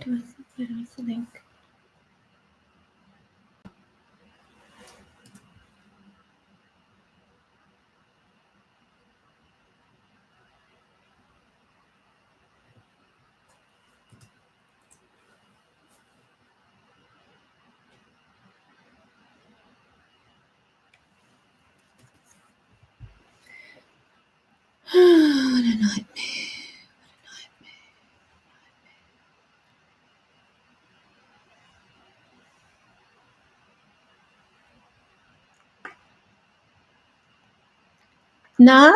Where do I the link? What a nightmare. Nah.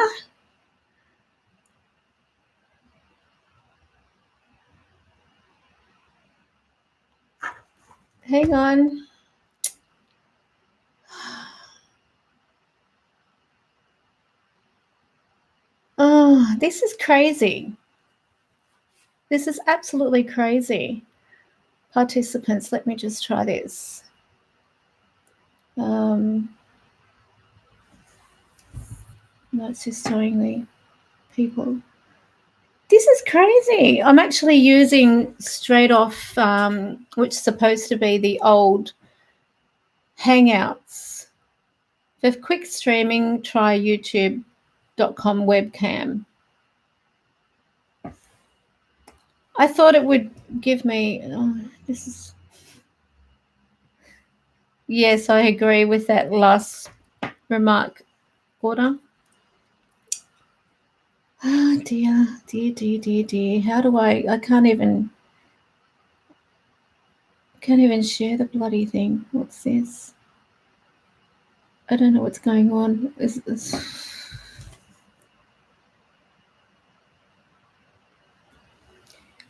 Hang on. Oh, this is crazy. This is absolutely crazy. Participants, let me just try this. No, it's just showing me people. This is crazy. I'm actually using straight off, which is supposed to be the old Hangouts. For quick streaming, try youtube.com webcam. I thought it would give me, this is, yes, I agree with that last remark, Order. Oh dear. How do I can't even share the bloody thing. What's this? I don't know what's going on.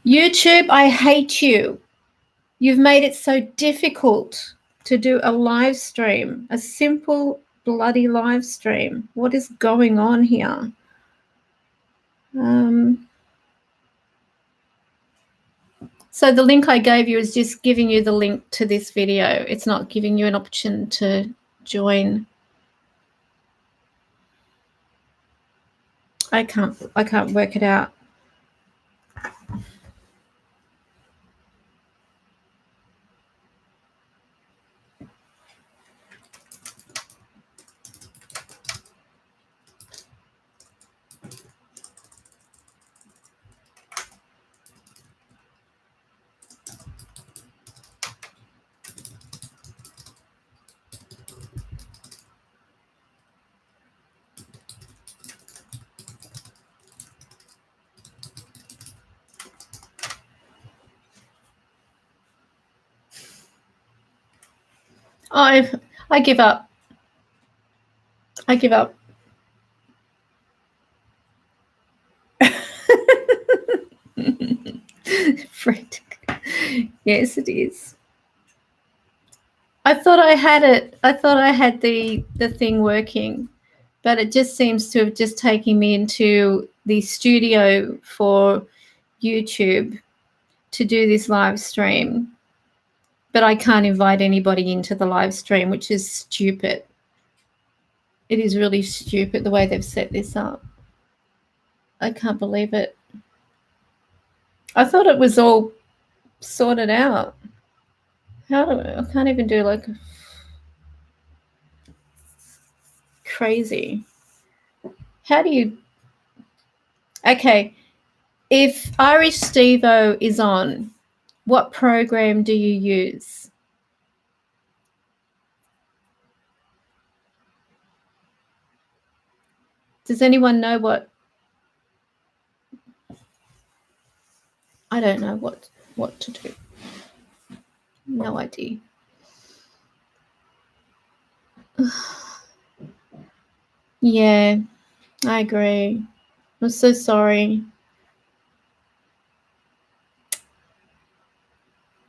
YouTube, I hate you. You've made it so difficult to do a live stream, a simple bloody live stream. What is going on here? So the link I gave you is just giving you the link to this video. It's not giving you an option to join. I can't work it out. I give up. I give up. Yes, it is. I thought I had it. I thought I had the thing working, but it just seems to have just taken me into the studio for YouTube to do this live stream. But I can't invite anybody into the live stream, which is stupid. It is really stupid the way they've set this up. I can't believe it. I thought it was all sorted out. I can't even do like crazy. How do you? Okay, if Irish Steve-O is on, what program do you use? Does anyone know what? I don't know what to do. No idea. Yeah, I agree. I'm so sorry.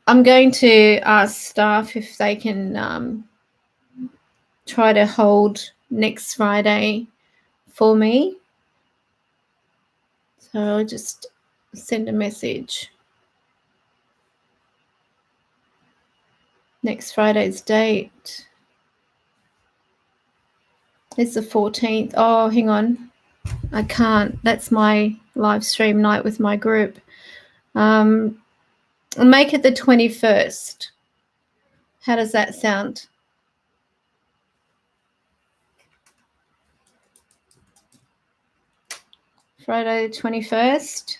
I'm going to ask staff if they can try to hold next Friday for me. So I'll just send a message. Next Friday's date is the 14th. Oh, hang on. I can't. That's my live stream night with my group. I'll make it the 21st. How does that sound? Friday the 21st.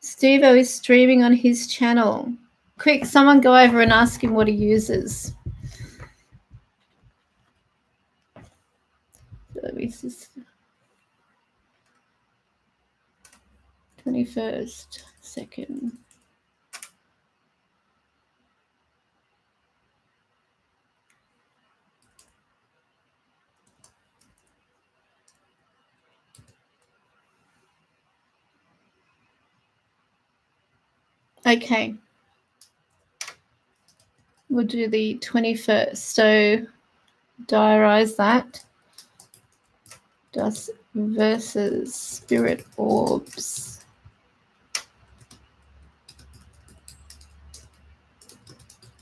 Steve-O is streaming on his channel. Quick, someone go over and ask him what he uses. Service is 21st, 2nd. Okay. We'll do the 21st. So diarize that. Dust versus Spirit Orbs.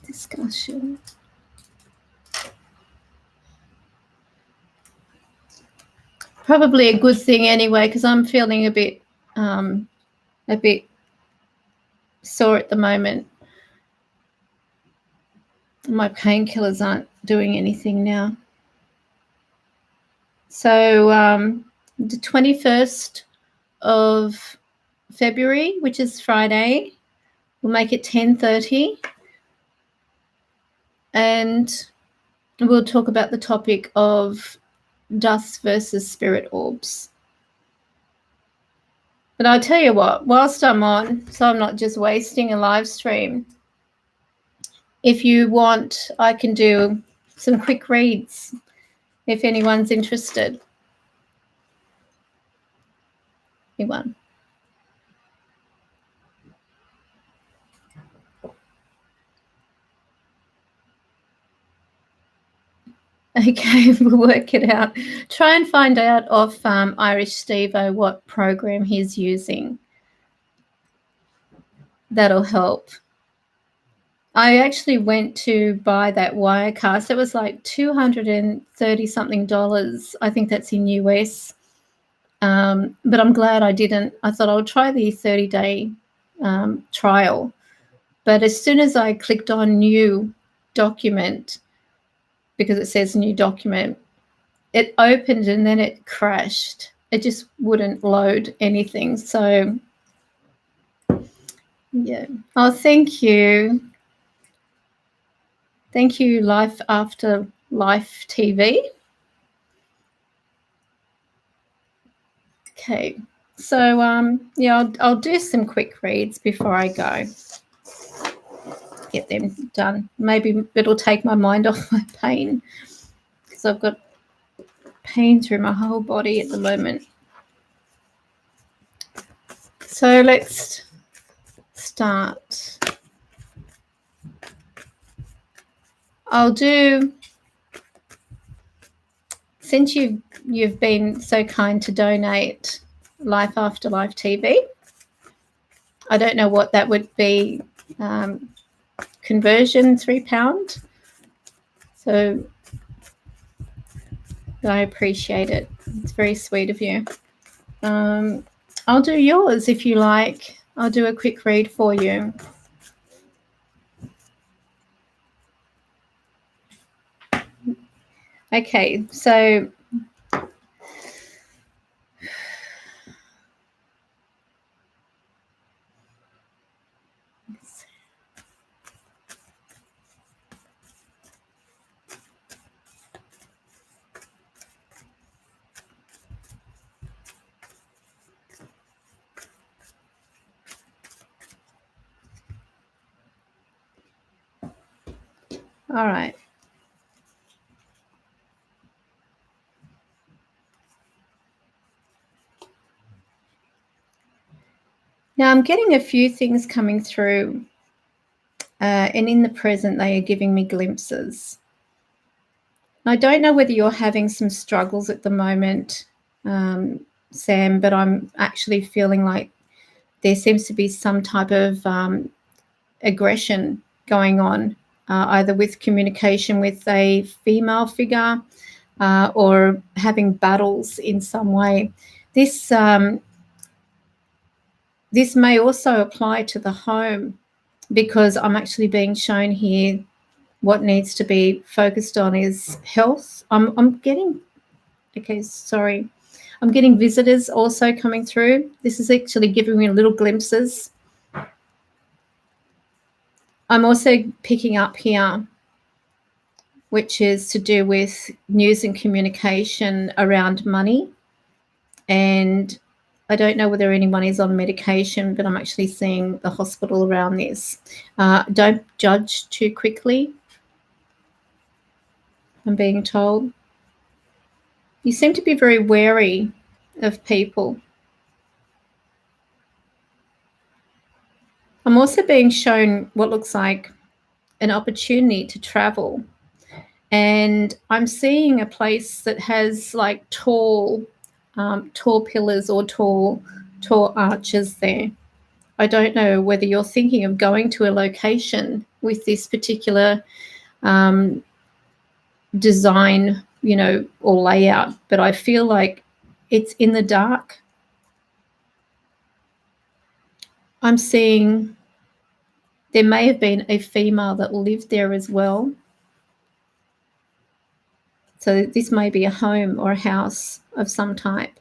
Discussion. Probably a good thing anyway, because I'm feeling a bit sore at the moment. My painkillers aren't doing anything now. So the 21st of February, which is Friday, we'll make it 10:30, and we'll talk about the topic of dust versus spirit orbs. But I'll tell you what, whilst I'm on, so I'm not just wasting a live stream, if you want, I can do some quick reads if anyone's interested. Anyone? Okay, we'll work it out. Try and find out off Irish Steve-O what program he's using. That'll help. I actually went to buy that Wirecast. It was like $230 something. I think that's in US. But I'm glad I didn't. I thought I'll try the 30-day trial. But as soon as I clicked on new document, because it says new document, it opened and then it crashed. It just wouldn't load anything. So, yeah. Oh, thank you. Thank you, Life After Life TV. Okay. So, yeah, I'll do some quick reads before I go. Get them done. Maybe it'll take my mind off my pain, because I've got pain through my whole body at the moment. So let's start. I'll do, since you've been so kind to donate Life After Life TV, I don't know what that would be, conversion, £3. So I appreciate it. It's very sweet of you. I'll do yours if you like. I'll do a quick read for you. Okay, so all right. Now I'm getting a few things coming through, and in the present they are giving me glimpses. I don't know whether you're having some struggles at the moment, Sam, but I'm actually feeling like there seems to be some type of aggression going on, either with communication with a female figure or having battles in some way. This this may also apply to the home, because I'm actually being shown here what needs to be focused on is health. I'm getting, okay, sorry. I'm getting visitors also coming through. This is actually giving me little glimpses. I'm also picking up here, which is to do with news and communication around money. And I don't know whether anyone is on medication, but I'm actually seeing the hospital around this. Don't judge too quickly, I'm being told. You seem to be very wary of people. I'm also being shown what looks like an opportunity to travel. And I'm seeing a place that has like tall pillars or tall arches there. I don't know whether you're thinking of going to a location with this particular design, you know, or layout, but I feel like it's in the dark. I'm seeing there may have been a female that lived there as well. So this may be a home or a house of some type.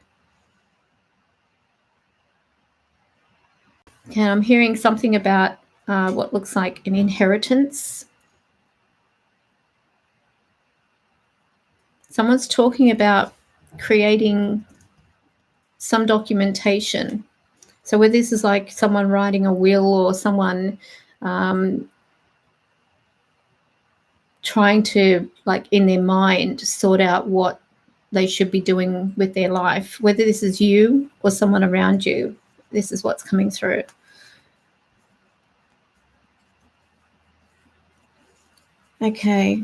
Okay, I'm hearing something about what looks like an inheritance. Someone's talking about creating some documentation. So whether this is like someone writing a will or someone trying to, like in their mind, sort out what they should be doing with their life, whether this is you or someone around you, this is what's coming through. Okay.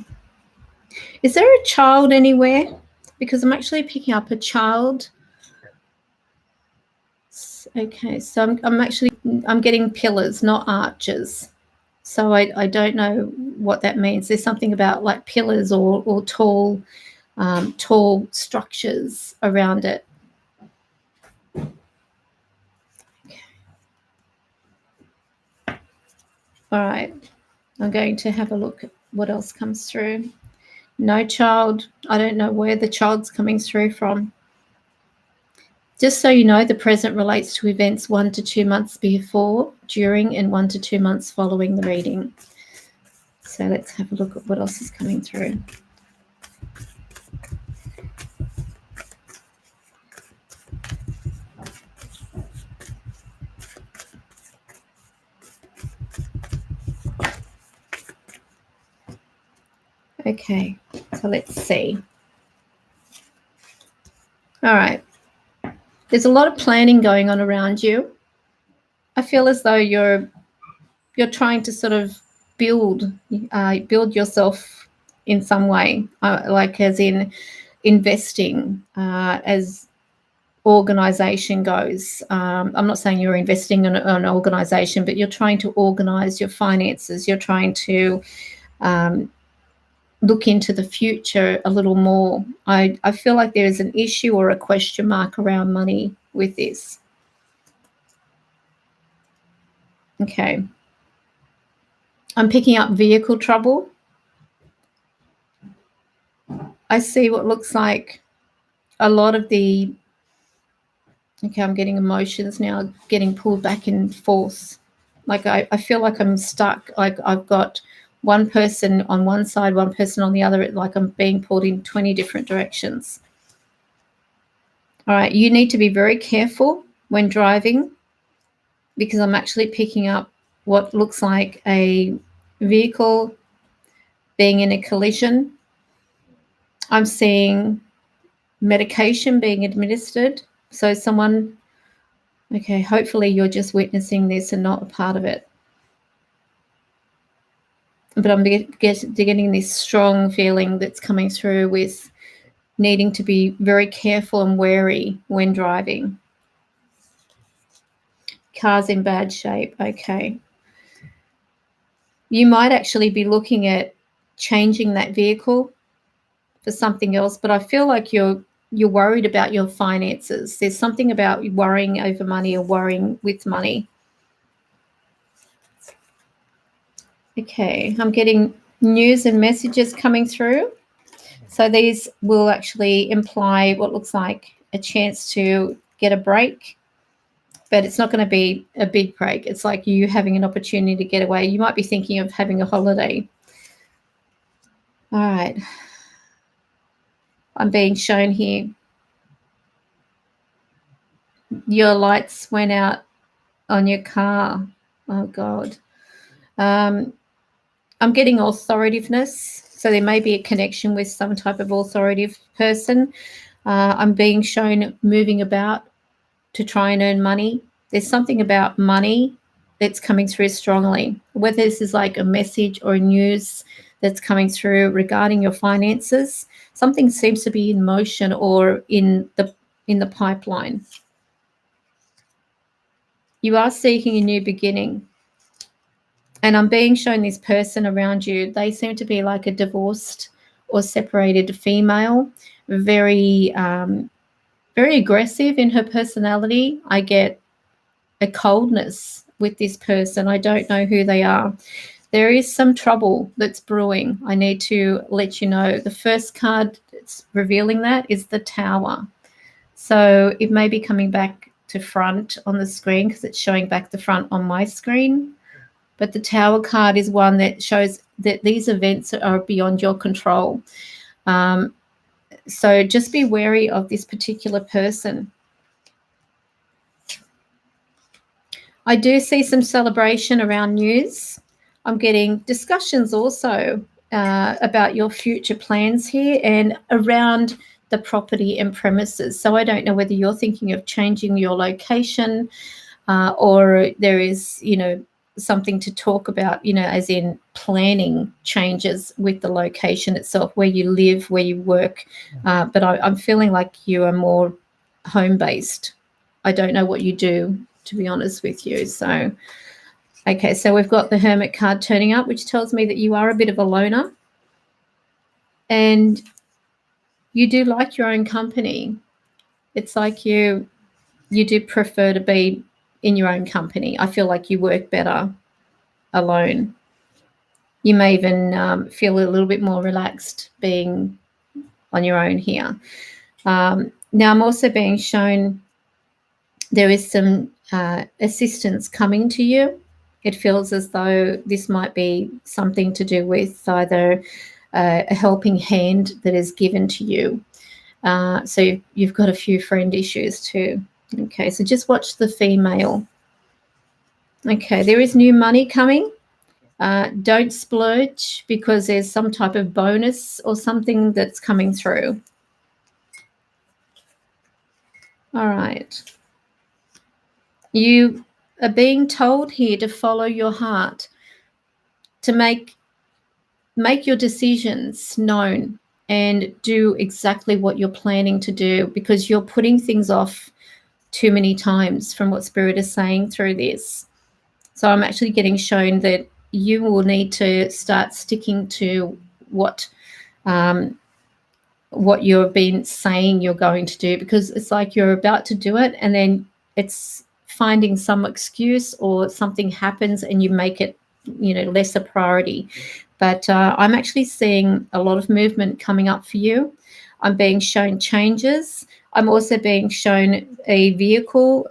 Is there a child anywhere? Because I'm actually picking up a child. Okay, so I'm getting pillars, not arches. So I don't know what that means. There's something about like pillars or tall structures around it. Okay. All right. I'm going to have a look at what else comes through. No child. I don't know where the child's coming through from. Just so you know, the present relates to events 1 to 2 months before, during, and 1 to 2 months following the reading. So let's have a look at what else is coming through. Okay, so let's see. All right. There's a lot of planning going on around you. I feel as though you're trying to sort of build yourself in some way, like as in investing, as organization goes. I'm not saying you're investing in an organization, but you're trying to organize your finances. You're trying to look into the future a little more. I feel like there is an issue or a question mark around money with this. Okay. I'm picking up vehicle trouble. I see what looks like a lot of the, okay, I'm getting emotions now, getting pulled back and forth. Like I feel like I'm stuck. Like I've got one person on one side, one person on the other, like I'm being pulled in 20 different directions. All right, you need to be very careful when driving, because I'm actually picking up what looks like a vehicle being in a collision. I'm seeing medication being administered. So someone, okay, hopefully you're just witnessing this and not a part of it. but I'm getting this strong feeling that's coming through with needing to be very careful and wary when driving. Car's in bad shape. Okay. You might actually be looking at changing that vehicle for something else, but I feel like you're worried about your finances. There's something about worrying over money or worrying with money. Okay, I'm getting news and messages coming through. So these will actually imply what looks like a chance to get a break, but it's not going to be a big break. It's like you having an opportunity to get away. You might be thinking of having a holiday. All right. I'm being shown here. Your lights went out on your car. Oh, God. I'm getting authoritativeness. So there may be a connection with some type of authoritative person. I'm being shown moving about to try and earn money. There's something about money that's coming through strongly, whether this is like a message or a news that's coming through regarding your finances. Something seems to be in motion or in the pipeline. You are seeking a new beginning. And I'm being shown this person around you. They seem to be like a divorced or separated female, very, very aggressive in her personality. I get a coldness with this person. I don't know who they are. There is some trouble that's brewing. I need to let you know. The first card that's revealing that is the Tower. So it may be coming back to front on the screen because it's showing back the front on my screen. But the Tower card is one that shows that these events are beyond your control. So just be wary of this particular person. I do see some celebration around news. I'm getting discussions also about your future plans here and around the property and premises. So I don't know whether you're thinking of changing your location or there is, something to talk about, as in planning changes with the location itself, where you live, where you work. But I'm feeling like you are more home-based. I don't know what you do, to be honest with you. So, okay, so we've got the Hermit card turning up, which tells me that you are a bit of a loner and you do like your own company. It's like you do prefer to be in your own company. I feel like you work better alone. You may even feel a little bit more relaxed being on your own here. Now I'm also being shown there is some assistance coming to you. It feels as though this might be something to do with either a helping hand that is given to you. So you've got a few friend issues too. Okay, so just watch the female. Okay, there is new money coming. Don't splurge because there's some type of bonus or something that's coming through. All right. You are being told here to follow your heart, to make your decisions known and do exactly what you're planning to do, because you're putting things off too many times from what Spirit is saying through this. So I'm actually getting shown that you will need to start sticking to what you've been saying you're going to do, because it's like you're about to do it and then it's finding some excuse or something happens and you make it, less a priority. But I'm actually seeing a lot of movement coming up for you. I'm being shown changes. I'm also being shown a vehicle,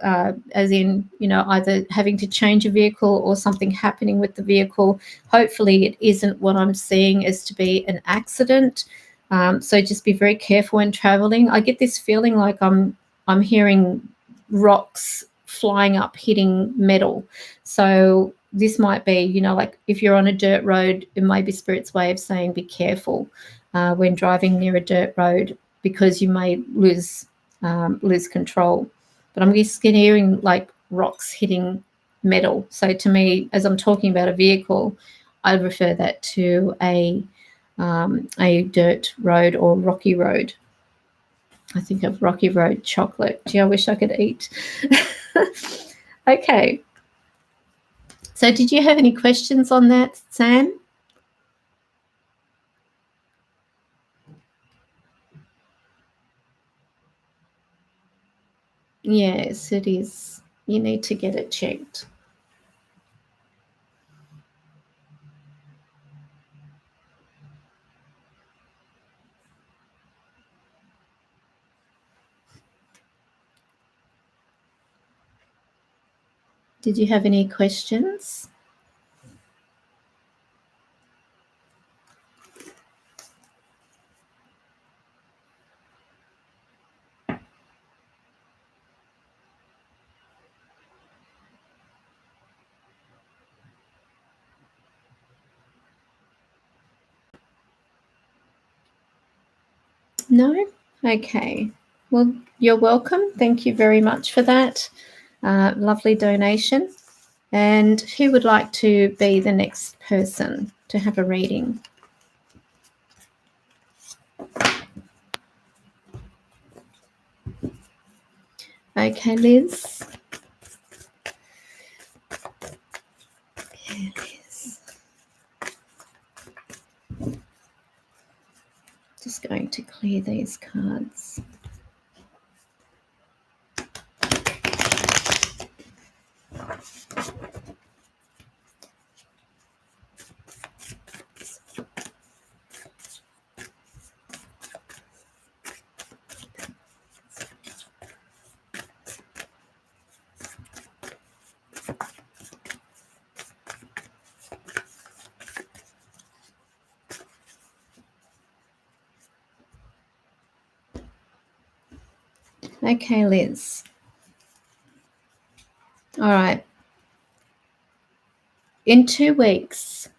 as in, either having to change a vehicle or something happening with the vehicle. Hopefully it isn't what I'm seeing as to be an accident. So just be very careful when traveling. I get this feeling like I'm hearing rocks flying up, hitting metal. So this might be, like if you're on a dirt road, it might be Spirit's way of saying be careful when driving near a dirt road, because you may lose control. But I'm just hearing like rocks hitting metal. So to me, as I'm talking about a vehicle, I refer that to a dirt road or rocky road. I think of rocky road chocolate. Gee, I wish I could eat. Okay. So did you have any questions on that, Sam? Yes, it is. You need to get it checked. Did you have any questions? No? Okay. Well, you're welcome. Thank you very much for that. Lovely donation. And who would like to be the next person to have a reading? Okay, Liz. Okay, Liz. Just going to clear these cards. Okay, Liz. All right. In 2 weeks,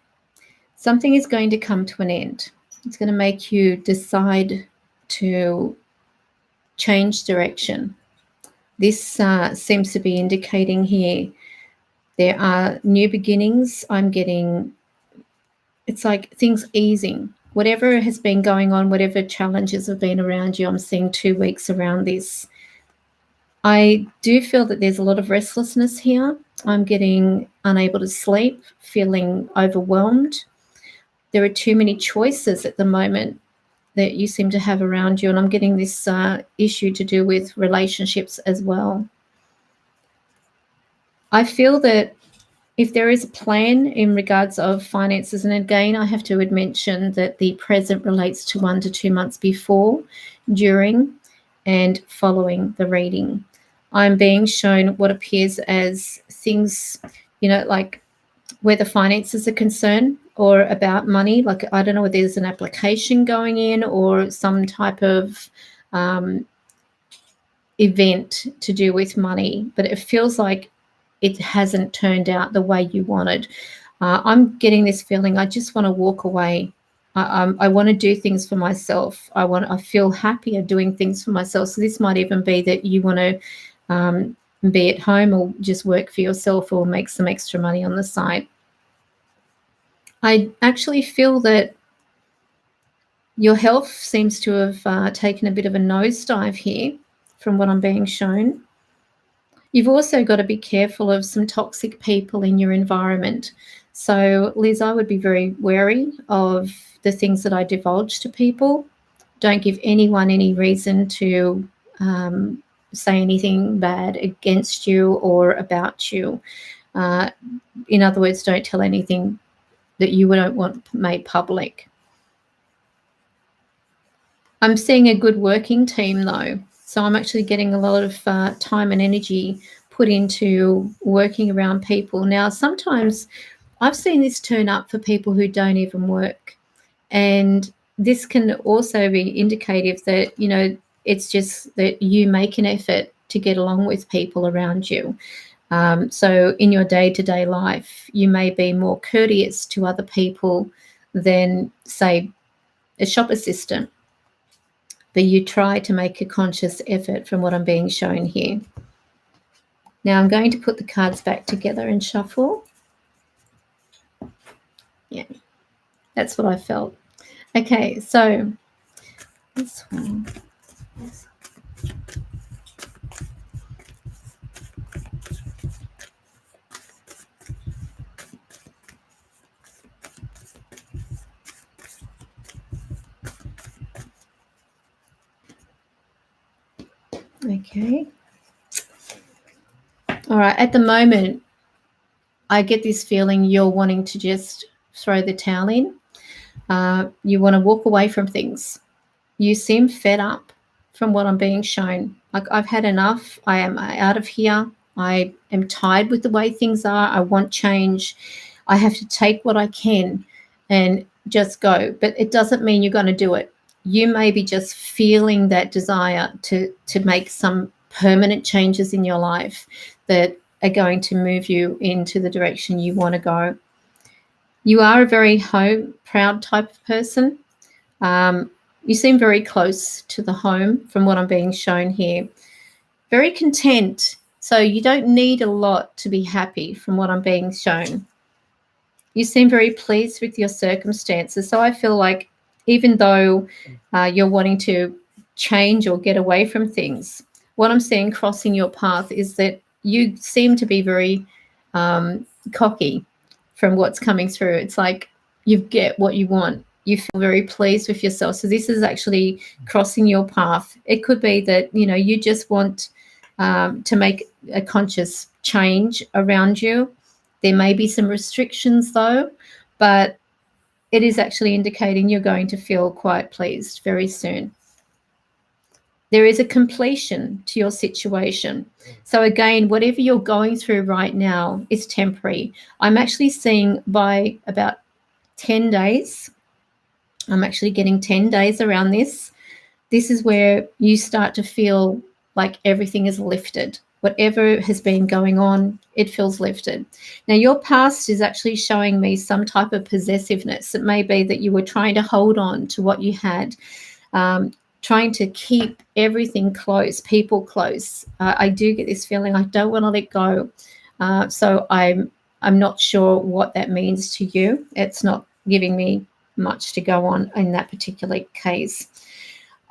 something is going to come to an end. It's going to make you decide to change direction. This seems to be indicating here there are new beginnings. I'm getting, it's like things easing. Whatever has been going on, whatever challenges have been around you, I'm seeing 2 weeks around this. I do feel that there's a lot of restlessness here. I'm getting unable to sleep, feeling overwhelmed. There are too many choices at the moment that you seem to have around you, and I'm getting this issue to do with relationships as well. I feel that if there is a plan in regards of finances, and again, I have to mention that the present relates to 1 to 2 months before, during, and following the reading. I'm being shown what appears as things, like where the finances are concerned or about money. Like, I don't know whether there's an application going in or some type of event to do with money, but it feels like it hasn't turned out the way you wanted. I'm getting this feeling I just want to walk away. I want to do things for myself. I feel happier doing things for myself. So this might even be that you want to be at home or just work for yourself or make some extra money on the side. I actually feel that your health seems to have taken a bit of a nosedive here from what I'm being shown. You've also got to be careful of some toxic people in your environment. So, Liz, I would be very wary of the things that I divulge to people. Don't give anyone any reason to say anything bad against you or about you. In other words, don't tell anything that you don't want made public. I'm seeing a good working team, though. So I'm actually getting a lot of time and energy put into working around people. Now, sometimes I've seen this turn up for people who don't even work. And this can also be indicative that, it's just that you make an effort to get along with people around you. So in your day-to-day life, you may be more courteous to other people than, say, a shop assistant. But you try to make a conscious effort from what I'm being shown here. Now I'm going to put the cards back together and shuffle. Yeah, that's what I felt. Okay, so this one. Okay. All right. At the moment, I get this feeling you're wanting to just throw the towel in. You want to walk away from things. You seem fed up from what I'm being shown. Like, I've had enough. I am out of here. I am tired with the way things are. I want change. I have to take what I can and just go. But it doesn't mean you're going to do it. You may be just feeling that desire to make some permanent changes in your life that are going to move you into the direction you want to go. You are a very home proud type of person. You seem very close to the home from what I'm being shown here. Very content. So you don't need a lot to be happy from what I'm being shown. You seem very pleased with your circumstances. So I feel like even though you're wanting to change or get away from things, what I'm seeing crossing your path is that you seem to be very cocky from what's coming through. It's like you get what you want. You feel very pleased with yourself. So this is actually crossing your path. It could be that, you just want to make a conscious change around you. There may be some restrictions though, but it is actually indicating you're going to feel quite pleased very soon. There is a completion to your situation. So again, whatever you're going through right now is temporary. I'm actually seeing by about 10 days, I'm actually getting 10 days around this. This is where you start to feel like everything is lifted. Whatever has been going on, it feels lifted. Now, your past is actually showing me some type of possessiveness. It may be that you were trying to hold on to what you had, trying to keep everything close, people close. I do get this feeling I don't want to let go. So I'm not sure what that means to you. It's not giving me much to go on in that particular case.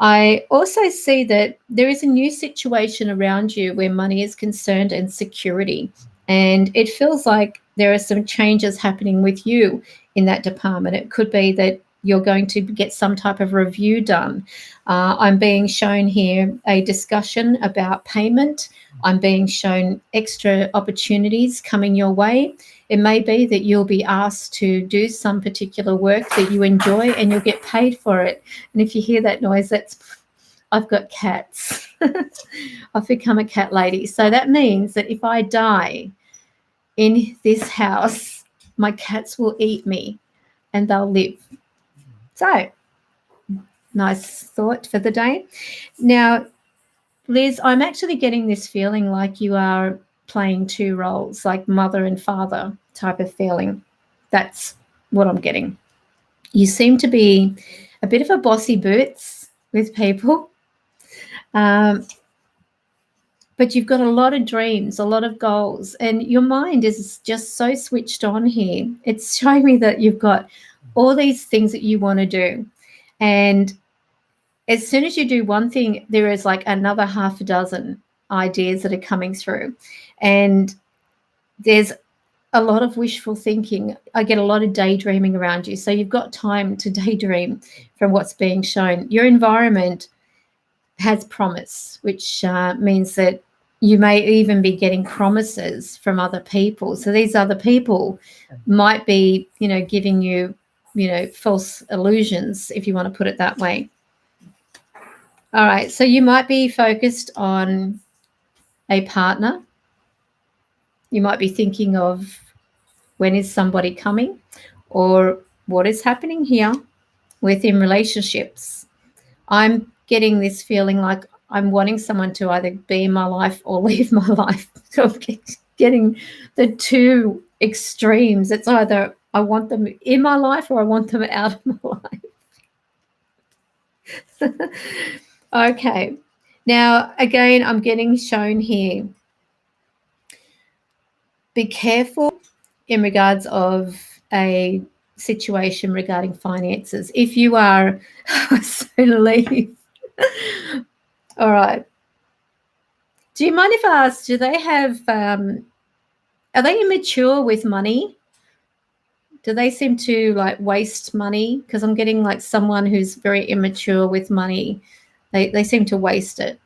I also see that there is a new situation around you where money is concerned and security. And it feels like there are some changes happening with you in that department. It could be that you're going to get some type of review done. I'm being shown here a discussion about payment. I'm being shown extra opportunities coming your way. It may be that you'll be asked to do some particular work that you enjoy and you'll get paid for it. And if you hear that noise, I've got cats. I've become a cat lady. So that means that if I die in this house, my cats will eat me and they'll live. So, nice thought for the day. Now, Liz, I'm actually getting this feeling like you are playing two roles, like mother and father type of feeling. That's what I'm getting. You seem to be a bit of a bossy boots with people. But you've got a lot of dreams, a lot of goals, and your mind is just so switched on here. It's showing me that you've got all these things that you want to do. And as soon as you do one thing, there is like another half a dozen ideas that are coming through. And there's a lot of wishful thinking. I get a lot of daydreaming around you. So you've got time to daydream from what's being shown. Your environment has promise, which means that you may even be getting promises from other people. So these other people might be, giving you, false illusions, if you want to put it that way. All right. So you might be focused on a partner. You might be thinking of when is somebody coming or what is happening here within relationships. I'm getting this feeling like I'm wanting someone to either be in my life or leave my life. So I'm getting the two extremes. It's either I want them in my life or I want them out of my life. Okay. Now, again, I'm getting shown here. Be careful in regards of a situation regarding finances. If you are, so leave. All right. Do you mind if I ask, do they have, are they immature with money? Do they seem to like waste money? Because I'm getting like someone who's very immature with money. They seem to waste it.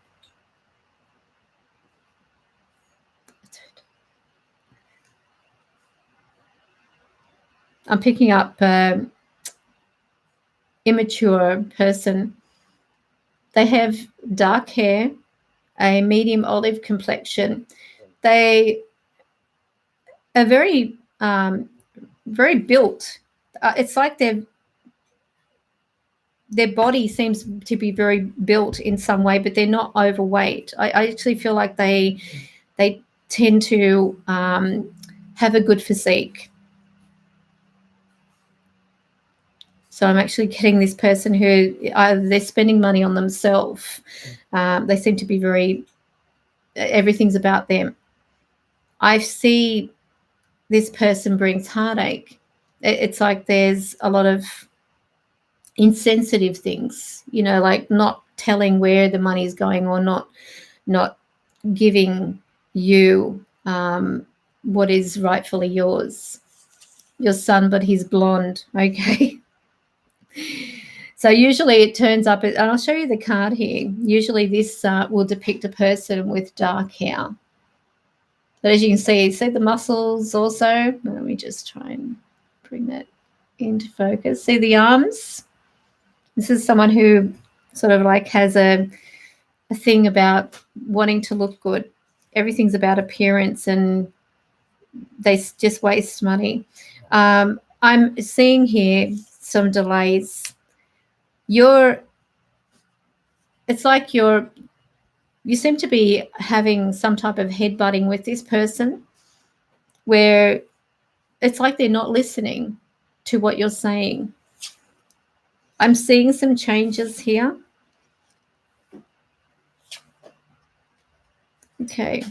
I'm picking up immature person. They have dark hair, a medium olive complexion. They are very, very built. It's like their body seems to be very built in some way, but they're not overweight. I actually feel like they tend to have a good physique. So I'm actually getting this person who they're spending money on themselves. They seem to be very, everything's about them. I see this person brings heartache. It's like there's a lot of insensitive things, like not telling where the money is going, or not giving you what is rightfully yours. Your son, but he's blonde. Okay. So usually it turns up, and I'll show you the card here. Usually this will depict a person with dark hair. But as you can see the muscles also. Let me just try and bring that into focus. See the arms? This is someone who sort of like has a thing about wanting to look good. Everything's about appearance, and they just waste money. I'm seeing here some delays. It's like you seem to be having some type of headbutting with this person, where it's like they're not listening to what you're saying. I'm seeing some changes here. Okay.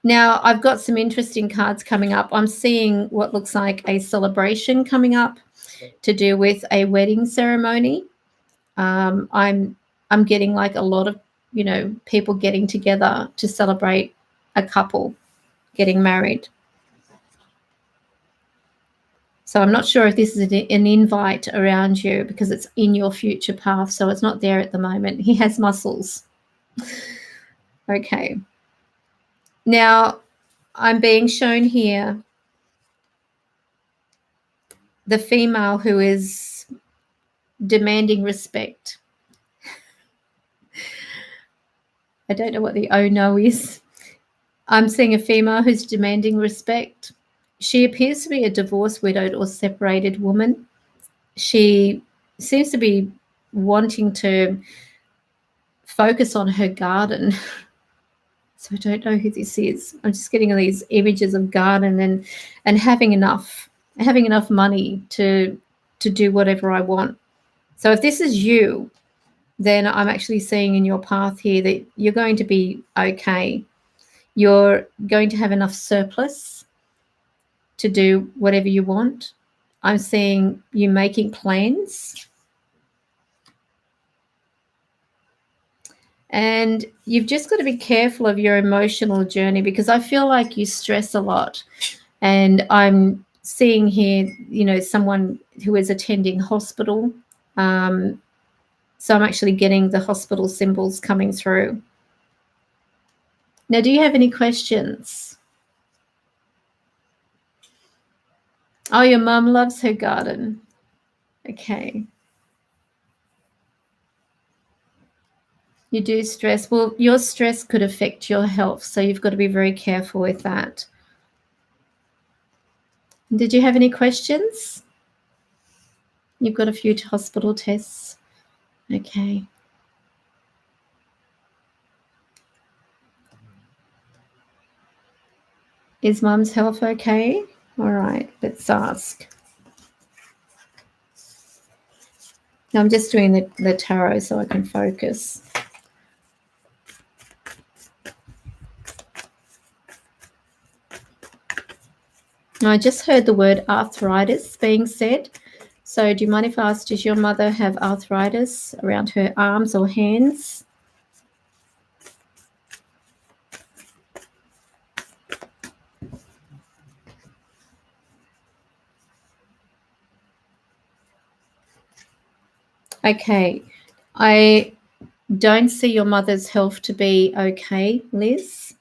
Now, I've got some interesting cards coming up. I'm seeing what looks like a celebration coming up to do with a wedding ceremony. I'm getting like a lot of, people getting together to celebrate a couple getting married. So I'm not sure if this is an invite around you, because it's in your future path, so it's not there at the moment. He has muscles. Okay. Now, I'm being shown here the female who is demanding respect. I don't know what the oh no is. I'm seeing a female who's demanding respect. She appears to be a divorced, widowed, or separated woman. She seems to be wanting to focus on her garden. So I don't know who this is. I'm just getting these images of garden and having enough money to do whatever I want. So if this is you, then I'm actually seeing in your path here that you're going to be okay. You're going to have enough surplus to do whatever you want. I'm seeing you making plans. And you've just got to be careful of your emotional journey, because I feel like you stress a lot. And I'm seeing here, someone who is attending hospital. So I'm actually getting the hospital symbols coming through. Now, do you have any questions? Oh, your mum loves her garden. Okay. You do stress. Well, your stress could affect your health, so you've got to be very careful with that. Did you have any questions? You've got a few hospital tests. Okay. Is mum's health okay? All right, let's ask. Now I'm just doing the tarot so I can focus. I just heard the word arthritis being said. So do you mind if I ask, does your mother have arthritis around her arms or hands? Okay. I don't see your mother's health to be okay, Liz.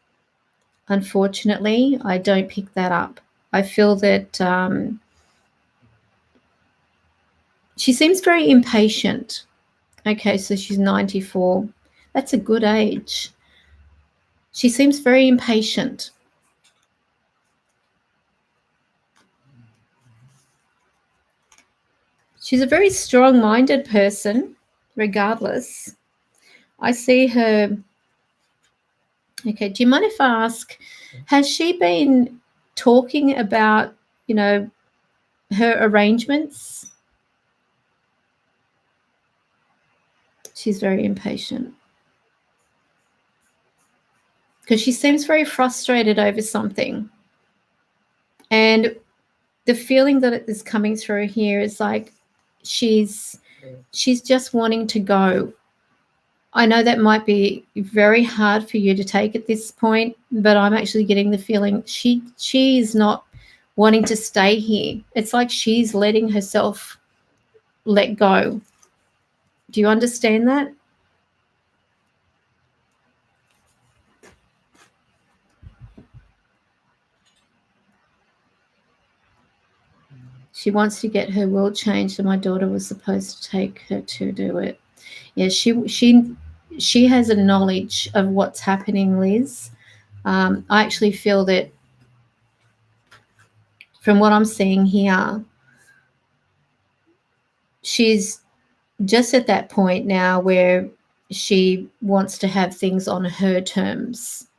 Unfortunately, I don't pick that up. I feel that she seems very impatient. Okay, so she's 94. That's a good age. She seems very impatient. She's a very strong-minded person, regardless. I see her. Okay, do you mind if I ask, has she been talking about, her arrangements? She's very impatient. Because she seems very frustrated over something. And the feeling that is coming through here is like she's just wanting to go. I know that might be very hard for you to take at this point, but I'm actually getting the feeling she is not wanting to stay here. It's like she's letting herself let go. Do you understand that? She wants to get her will changed, and my daughter was supposed to take her to do it. Yeah, she has a knowledge of what's happening, Liz. I actually feel that from what I'm seeing here, she's just at that point now where she wants to have things on her terms.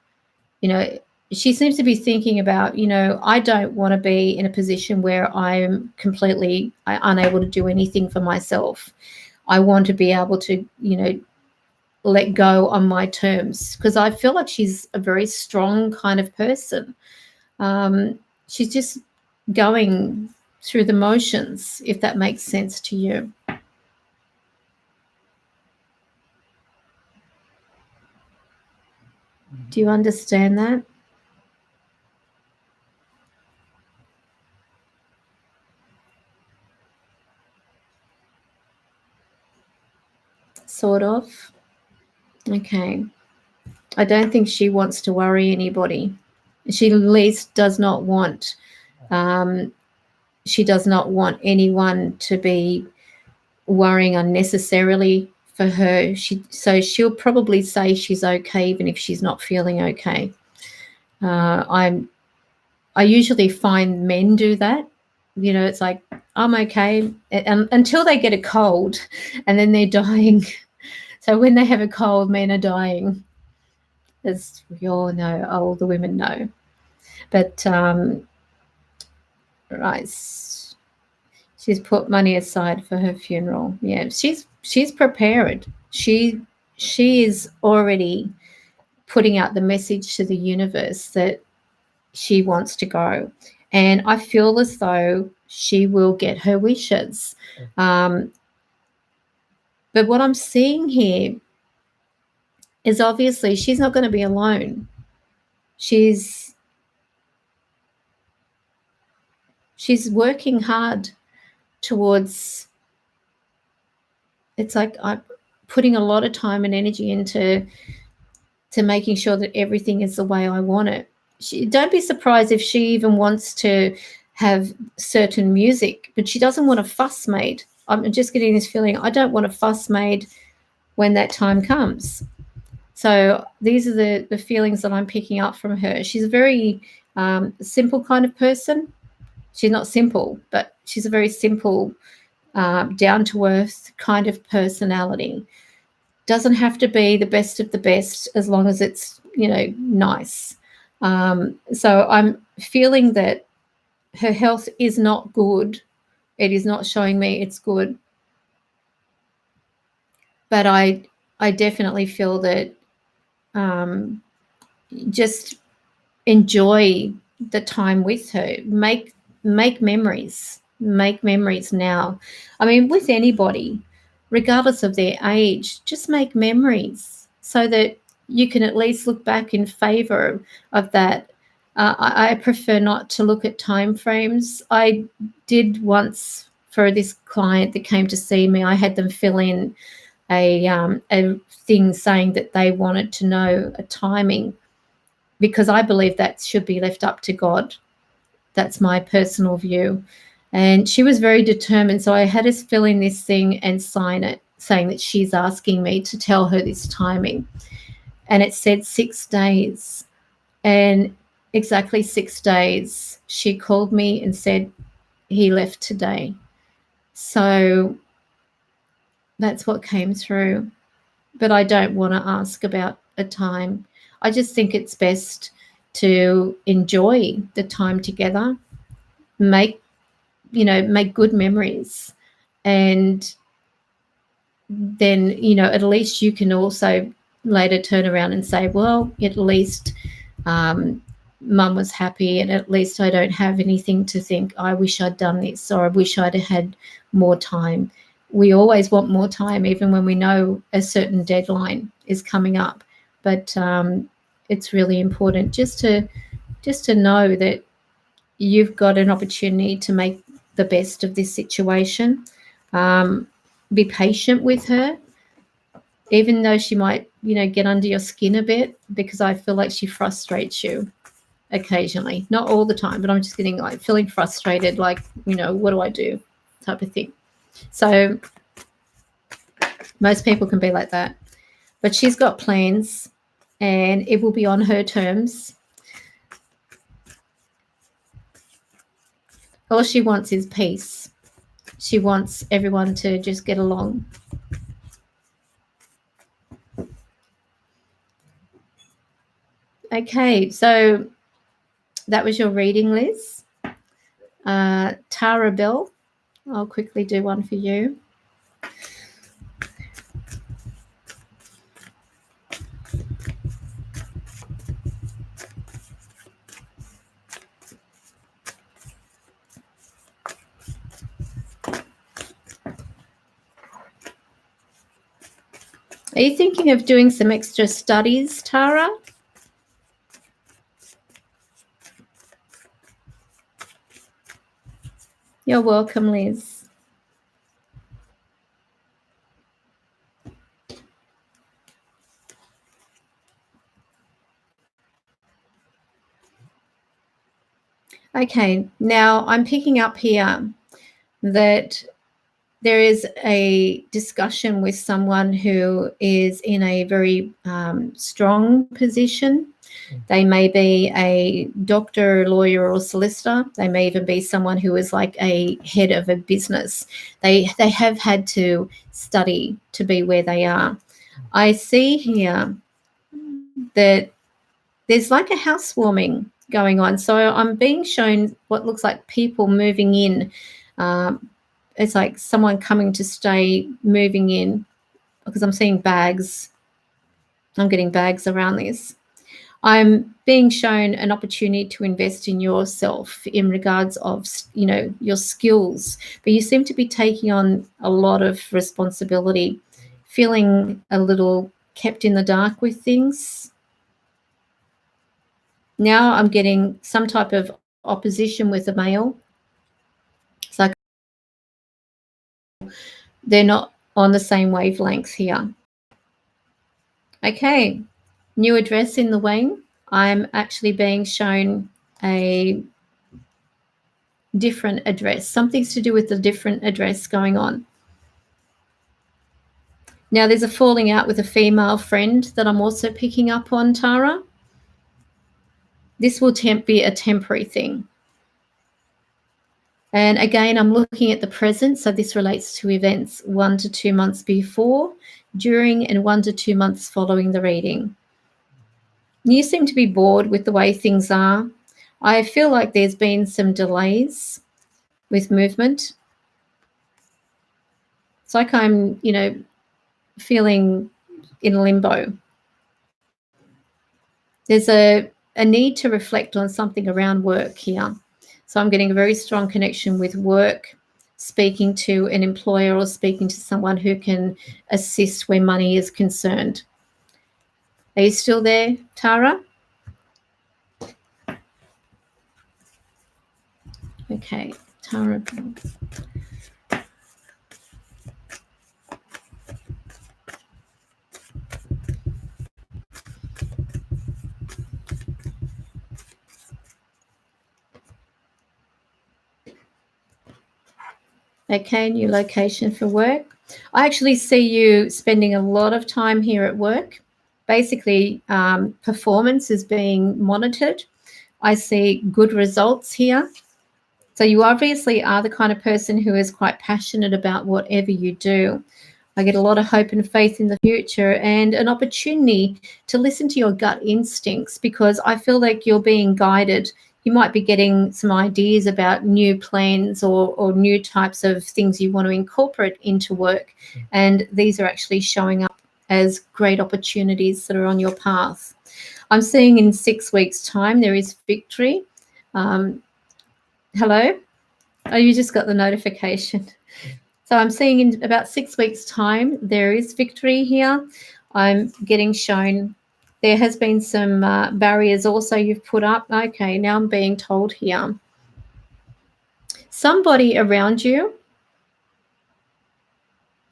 She seems to be thinking about, I don't want to be in a position where I'm completely unable to do anything for myself. I want to be able to, let go on my terms, because I feel like she's a very strong kind of person. She's just going through the motions, if that makes sense to you. Do you understand that? Sort of. Okay. I don't think she wants to worry anybody. She at least does not want. She does not want anyone to be worrying unnecessarily for her. So she'll probably say she's okay even if she's not feeling okay. I usually find men do that. It's like, I'm okay, and until they get a cold, and then they're dying. So when they have a cold, men are dying, as we all know, all the women know. But right, she's put money aside for her funeral. Yeah, she's prepared. She is already putting out the message to the universe that she wants to go. And I feel as though she will get her wishes. But what I'm seeing here is obviously she's not going to be alone. She's working hard towards, it's like I'm putting a lot of time and energy into making sure that everything is the way I want it. Don't be surprised if she even wants to have certain music, but she doesn't want a fuss made. I'm just getting this feeling, I don't want a fuss made when that time comes. So these are the feelings that I'm picking up from her. She's a very simple kind of person. She's not simple, but she's a very simple, down-to-earth kind of personality. Doesn't have to be the best of the best as long as it's, nice. So I'm feeling that her health is not good. It is not showing me it's good. But I definitely feel that just enjoy the time with her. Make memories. Make memories now. I mean, with anybody, regardless of their age, just make memories so that you can at least look back in favor of that. I prefer not to look at time frames. I did once for this client that came to see me. I had them fill in a thing saying that they wanted to know a timing, because I believe that should be left up to God. That's my personal view. And she was very determined. So I had us fill in this thing and sign it, saying that she's asking me to tell her this timing. And it said 6 days. And exactly 6 days, she called me and said, he left today. So that's what came through. But I don't want to ask about a time. I just think it's best to enjoy the time together, make good memories, and then at least you can also later turn around and say, well, at least mum was happy, and at least I don't have anything to think I wish I'd done this, or I wish I'd had more time. We always want more time, even when we know a certain deadline is coming up. But it's really important just to know that you've got an opportunity to make the best of this situation. Be patient with her, even though she might, get under your skin a bit, because I feel like she frustrates you occasionally. Not all the time, but I'm just getting feeling frustrated, what do I do type of thing. So most people can be like that. But she's got plans, and it will be on her terms. All she wants is peace. She wants everyone to just get along. Okay, so that was your reading, Liz. Tara Bell, I'll quickly do one for you. Are you thinking of doing some extra studies, Tara? You're welcome, Liz. Okay, now I'm picking up here that there is a discussion with someone who is in a very strong position. They may be a doctor, lawyer, or solicitor. They may even be someone who is like a head of a business. They have had to study to be where they are. I see here that there's like a housewarming going on. So I'm being shown what looks like people moving in. It's like someone coming to stay, moving in, because I'm seeing bags. I'm getting bags around this. I'm being shown an opportunity to invest in yourself in regards of, your skills. But you seem to be taking on a lot of responsibility, feeling a little kept in the dark with things. Now I'm getting some type of opposition with a male. It's like they're not on the same wavelength here. Okay, new address in the wing. I'm actually being shown a different address. Something's to do with the different address going on. Now there's a falling out with a female friend that I'm also picking up on, Tara. This will be a temporary thing. And again, I'm looking at the present. So this relates to events 1 to 2 months before, during, and 1 to 2 months following the reading. You seem to be bored with the way things are. I feel like there's been some delays with movement. It's like I'm, feeling in limbo. There's a a need to reflect on something around work here. So I'm getting a very strong connection with work, speaking to an employer or speaking to someone who can assist where money is concerned. Are you still there, Tara? Okay, Tara. Okay, new location for work. I actually see you spending a lot of time here at work. Basically, performance is being monitored. I see good results here. So you obviously are the kind of person who is quite passionate about whatever you do. I get a lot of hope and faith in the future and an opportunity to listen to your gut instincts, because I feel like you're being guided. You might be getting some ideas about new plans or new types of things you want to incorporate into work. And these are actually showing up as great opportunities that are on your path. I'm seeing in 6 weeks' time there is victory. Hello? Oh, you just got the notification. So I'm seeing in about 6 weeks' time, there is victory here. I'm getting shown there has been some barriers also you've put up. Okay, now I'm being told here. Somebody around you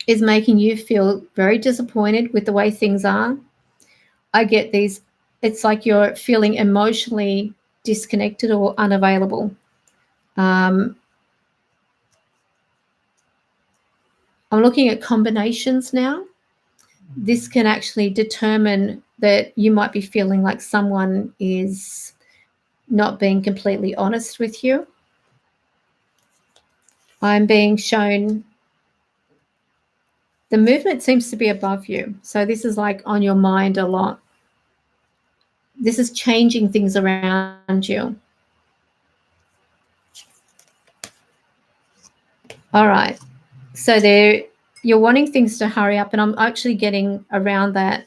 is making you feel very disappointed with the way things are. I get these, it's like you're feeling emotionally disconnected or unavailable. I'm looking at combinations now. This can actually determine that you might be feeling like someone is not being completely honest with you. I'm being shown the movement seems to be above you. So this is like on your mind a lot. This is changing things around you. All right. So you're wanting things to hurry up, and I'm actually getting around that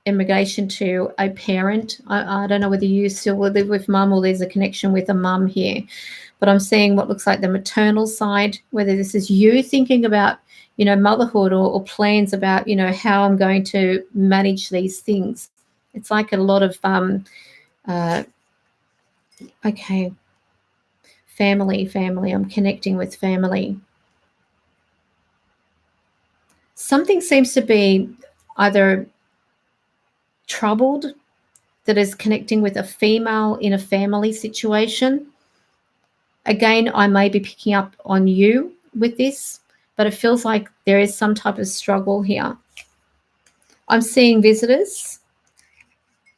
in relation to a parent. I don't know whether you still live with mum or there's a connection with a mum here, but I'm seeing what looks like the maternal side, whether this is you thinking about, motherhood or plans about, how I'm going to manage these things. It's like a lot of, okay, family, I'm connecting with family. Something seems to be either troubled that is connecting with a female in a family situation. Again, I may be picking up on you with this, but it feels like there is some type of struggle here. I'm seeing visitors.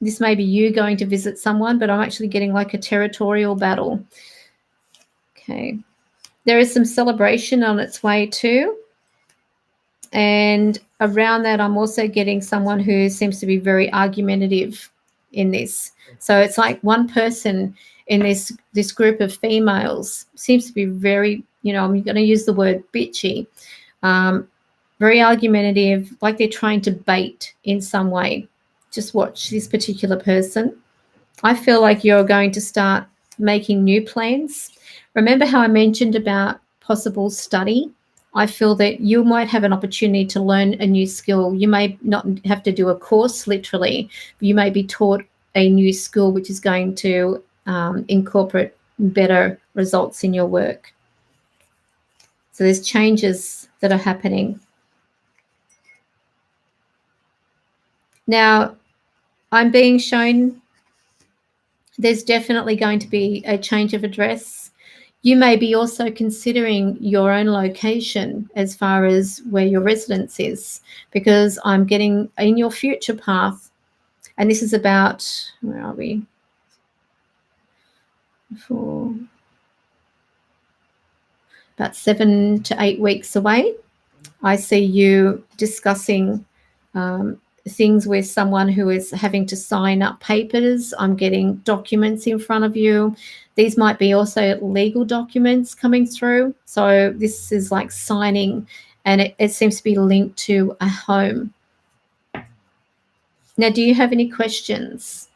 This may be you going to visit someone, but I'm actually getting like a territorial battle. Okay. There is some celebration on its way too. And around that, I'm also getting someone who seems to be very argumentative in this. So it's like one person in this group of females seems to be very, I'm going to use the word bitchy, very argumentative, like they're trying to bait in some way. Just watch this particular person. I feel like you're going to start making new plans. Remember how I mentioned about possible study? I feel that you might have an opportunity to learn a new skill. You may not have to do a course literally, but you may be taught a new skill which is going to incorporate better results in your work. So there's changes that are happening. Now, I'm being shown there's definitely going to be a change of address. You may be also considering your own location as far as where your residence is, because I'm getting in your future path, and this is about, where are we? For about 7 to 8 weeks away. I see you discussing things with someone who is having to sign up papers. I'm getting documents in front of you. These might be also legal documents coming through. So this is like signing, and it seems to be linked to a home. Now, do you have any questions?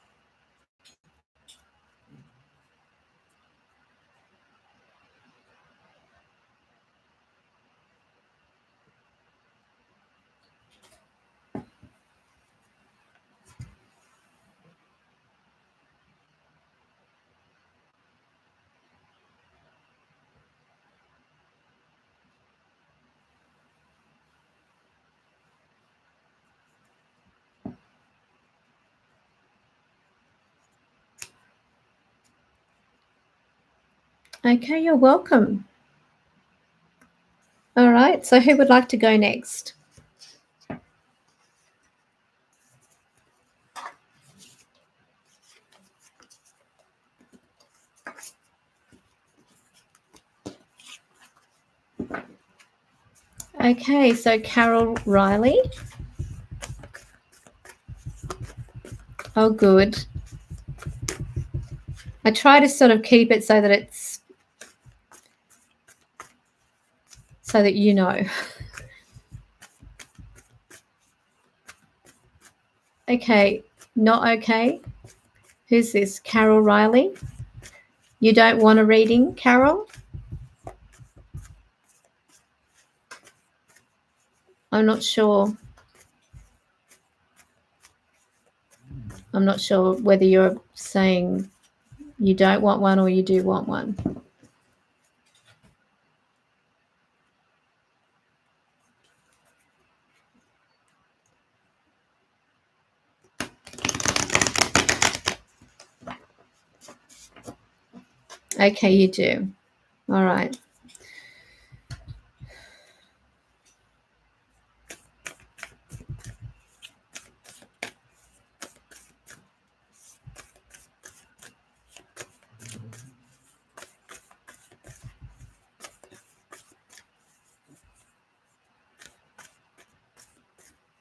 Okay, you're welcome. All right, so who would like to go next? Okay, so Carol Riley. Oh, good. I try to sort of keep it so that it's so that you know. Okay, not okay. Who's this? Carol Riley? You don't want a reading, Carol? I'm not sure. I'm not sure whether you're saying you don't want one or you do want one. Okay, you do. All right.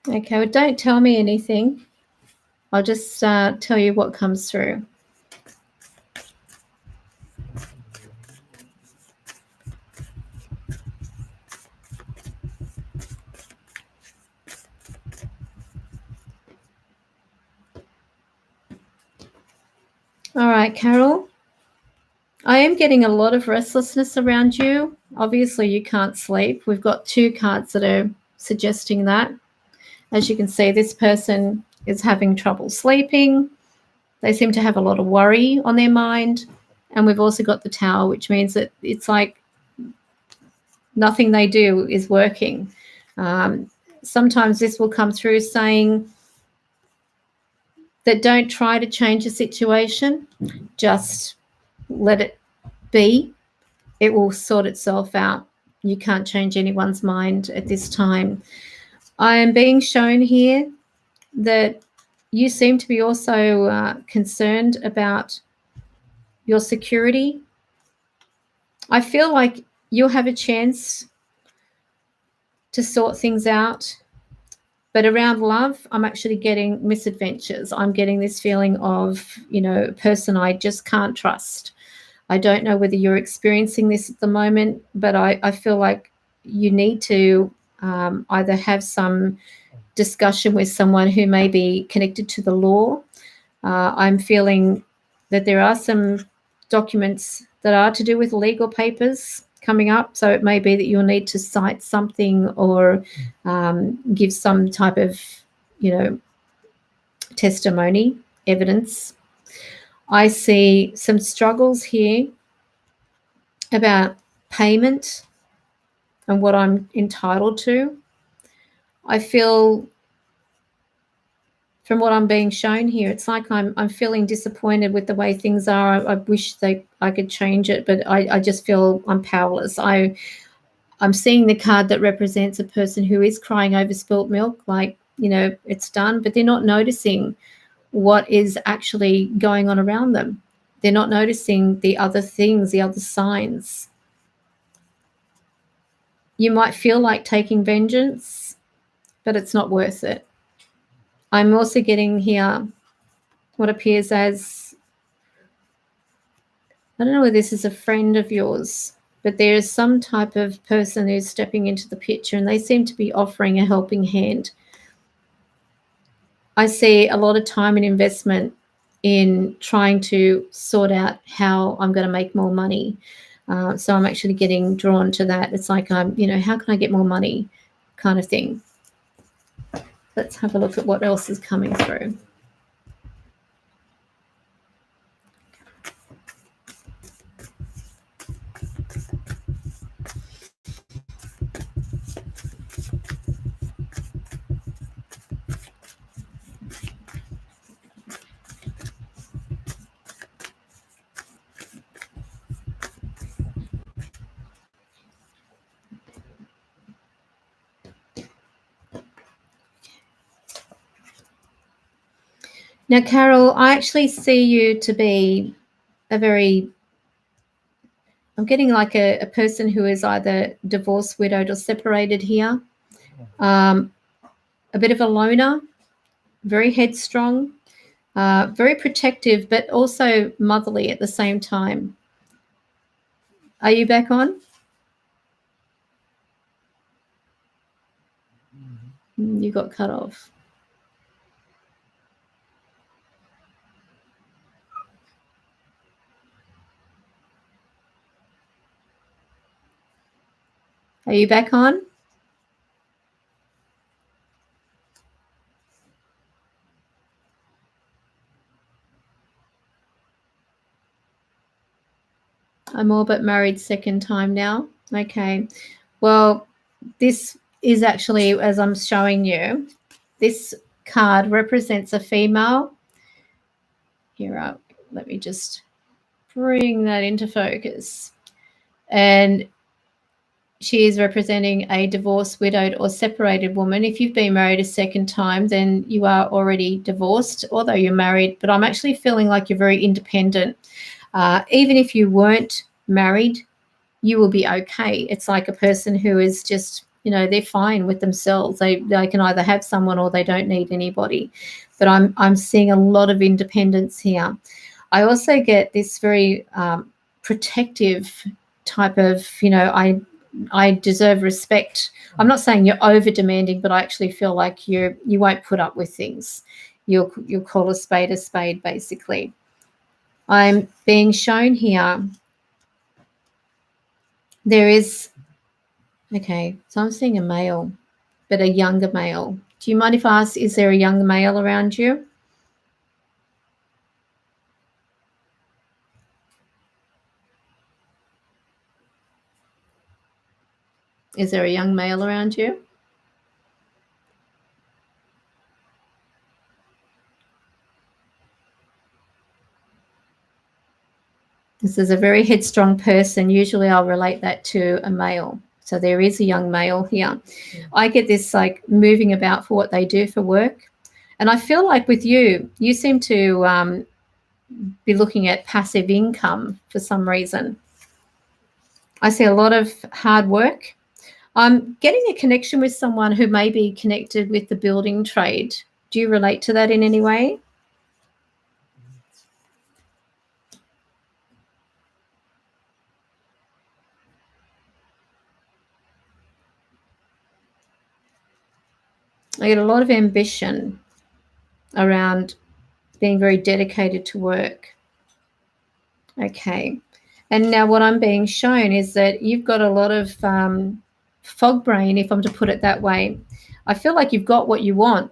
Okay, well, don't tell me anything. I'll just tell you what comes through. All right, Carol. I am getting a lot of restlessness around you. Obviously, you can't sleep. We've got 2 cards that are suggesting that. As you can see, this person is having trouble sleeping. They seem to have a lot of worry on their mind. And we've also got the Tower, which means that it's like nothing they do is working. Sometimes this will come through saying that don't try to change the situation, just let it be. It will sort itself out. You can't change anyone's mind at this time. I am being shown here that you seem to be also concerned about your security. I feel like you'll have a chance to sort things out. But around love, I'm actually getting misadventures. I'm getting this feeling of, a person I just can't trust. I don't know whether you're experiencing this at the moment, but I feel like you need to either have some discussion with someone who may be connected to the law. I'm feeling that there are some documents that are to do with legal papers coming up. So it may be that you'll need to cite something or give some type of, testimony, evidence. I see some struggles here about payment and what I'm entitled to. I feel, from what I'm being shown here, it's like I'm feeling disappointed with the way things are. I wish I could change it, but I just feel I'm powerless. I'm seeing the card that represents a person who is crying over spilt milk, like, it's done, but they're not noticing what is actually going on around them. They're not noticing the other things, the other signs. You might feel like taking vengeance, but it's not worth it. I'm also getting here what appears as, I don't know whether this is a friend of yours, but there is some type of person who's stepping into the picture and they seem to be offering a helping hand. I see a lot of time and investment in trying to sort out how I'm going to make more money. So I'm actually getting drawn to that. It's like, how can I get more money kind of thing. Let's have a look at what else is coming through. Now, Carol, I actually see you to be I'm getting like a person who is either divorced, widowed, or separated here. A bit of a loner, very headstrong, very protective, but also motherly at the same time. Are you back on? You got cut off. Are you back on? I'm all but married second time now. Okay. Well, this is actually, as I'm showing you, this card represents a female. Here, let me just bring that into focus. And she is representing a divorced, widowed, or separated woman. If you've been married a second time, then you are already divorced, although you're married. But I'm actually feeling like you're very independent. Even if you weren't married, you will be okay. It's like a person who is just, they're fine with themselves. They can either have someone or they don't need anybody. But I'm seeing a lot of independence here. I also get this very protective type of, I deserve respect. I'm not saying you're over demanding, but I actually feel like you won't put up with things. You'll call a spade, basically. I'm being shown here. There is, okay, so I'm seeing a male, but a younger male. Do you mind if I ask, is there a young male around you? Is there a young male around you? This is a very headstrong person. Usually I'll relate that to a male. So there is a young male here. I get this like moving about for what they do for work. And I feel like with you, you seem to be looking at passive income for some reason. I see a lot of hard work. I'm getting a connection with someone who may be connected with the building trade. Do you relate to that in any way? I get a lot of ambition around being very dedicated to work. Okay. And now what I'm being shown is that you've got a lot of fog brain, if I'm to put it that way. I feel like you've got what you want.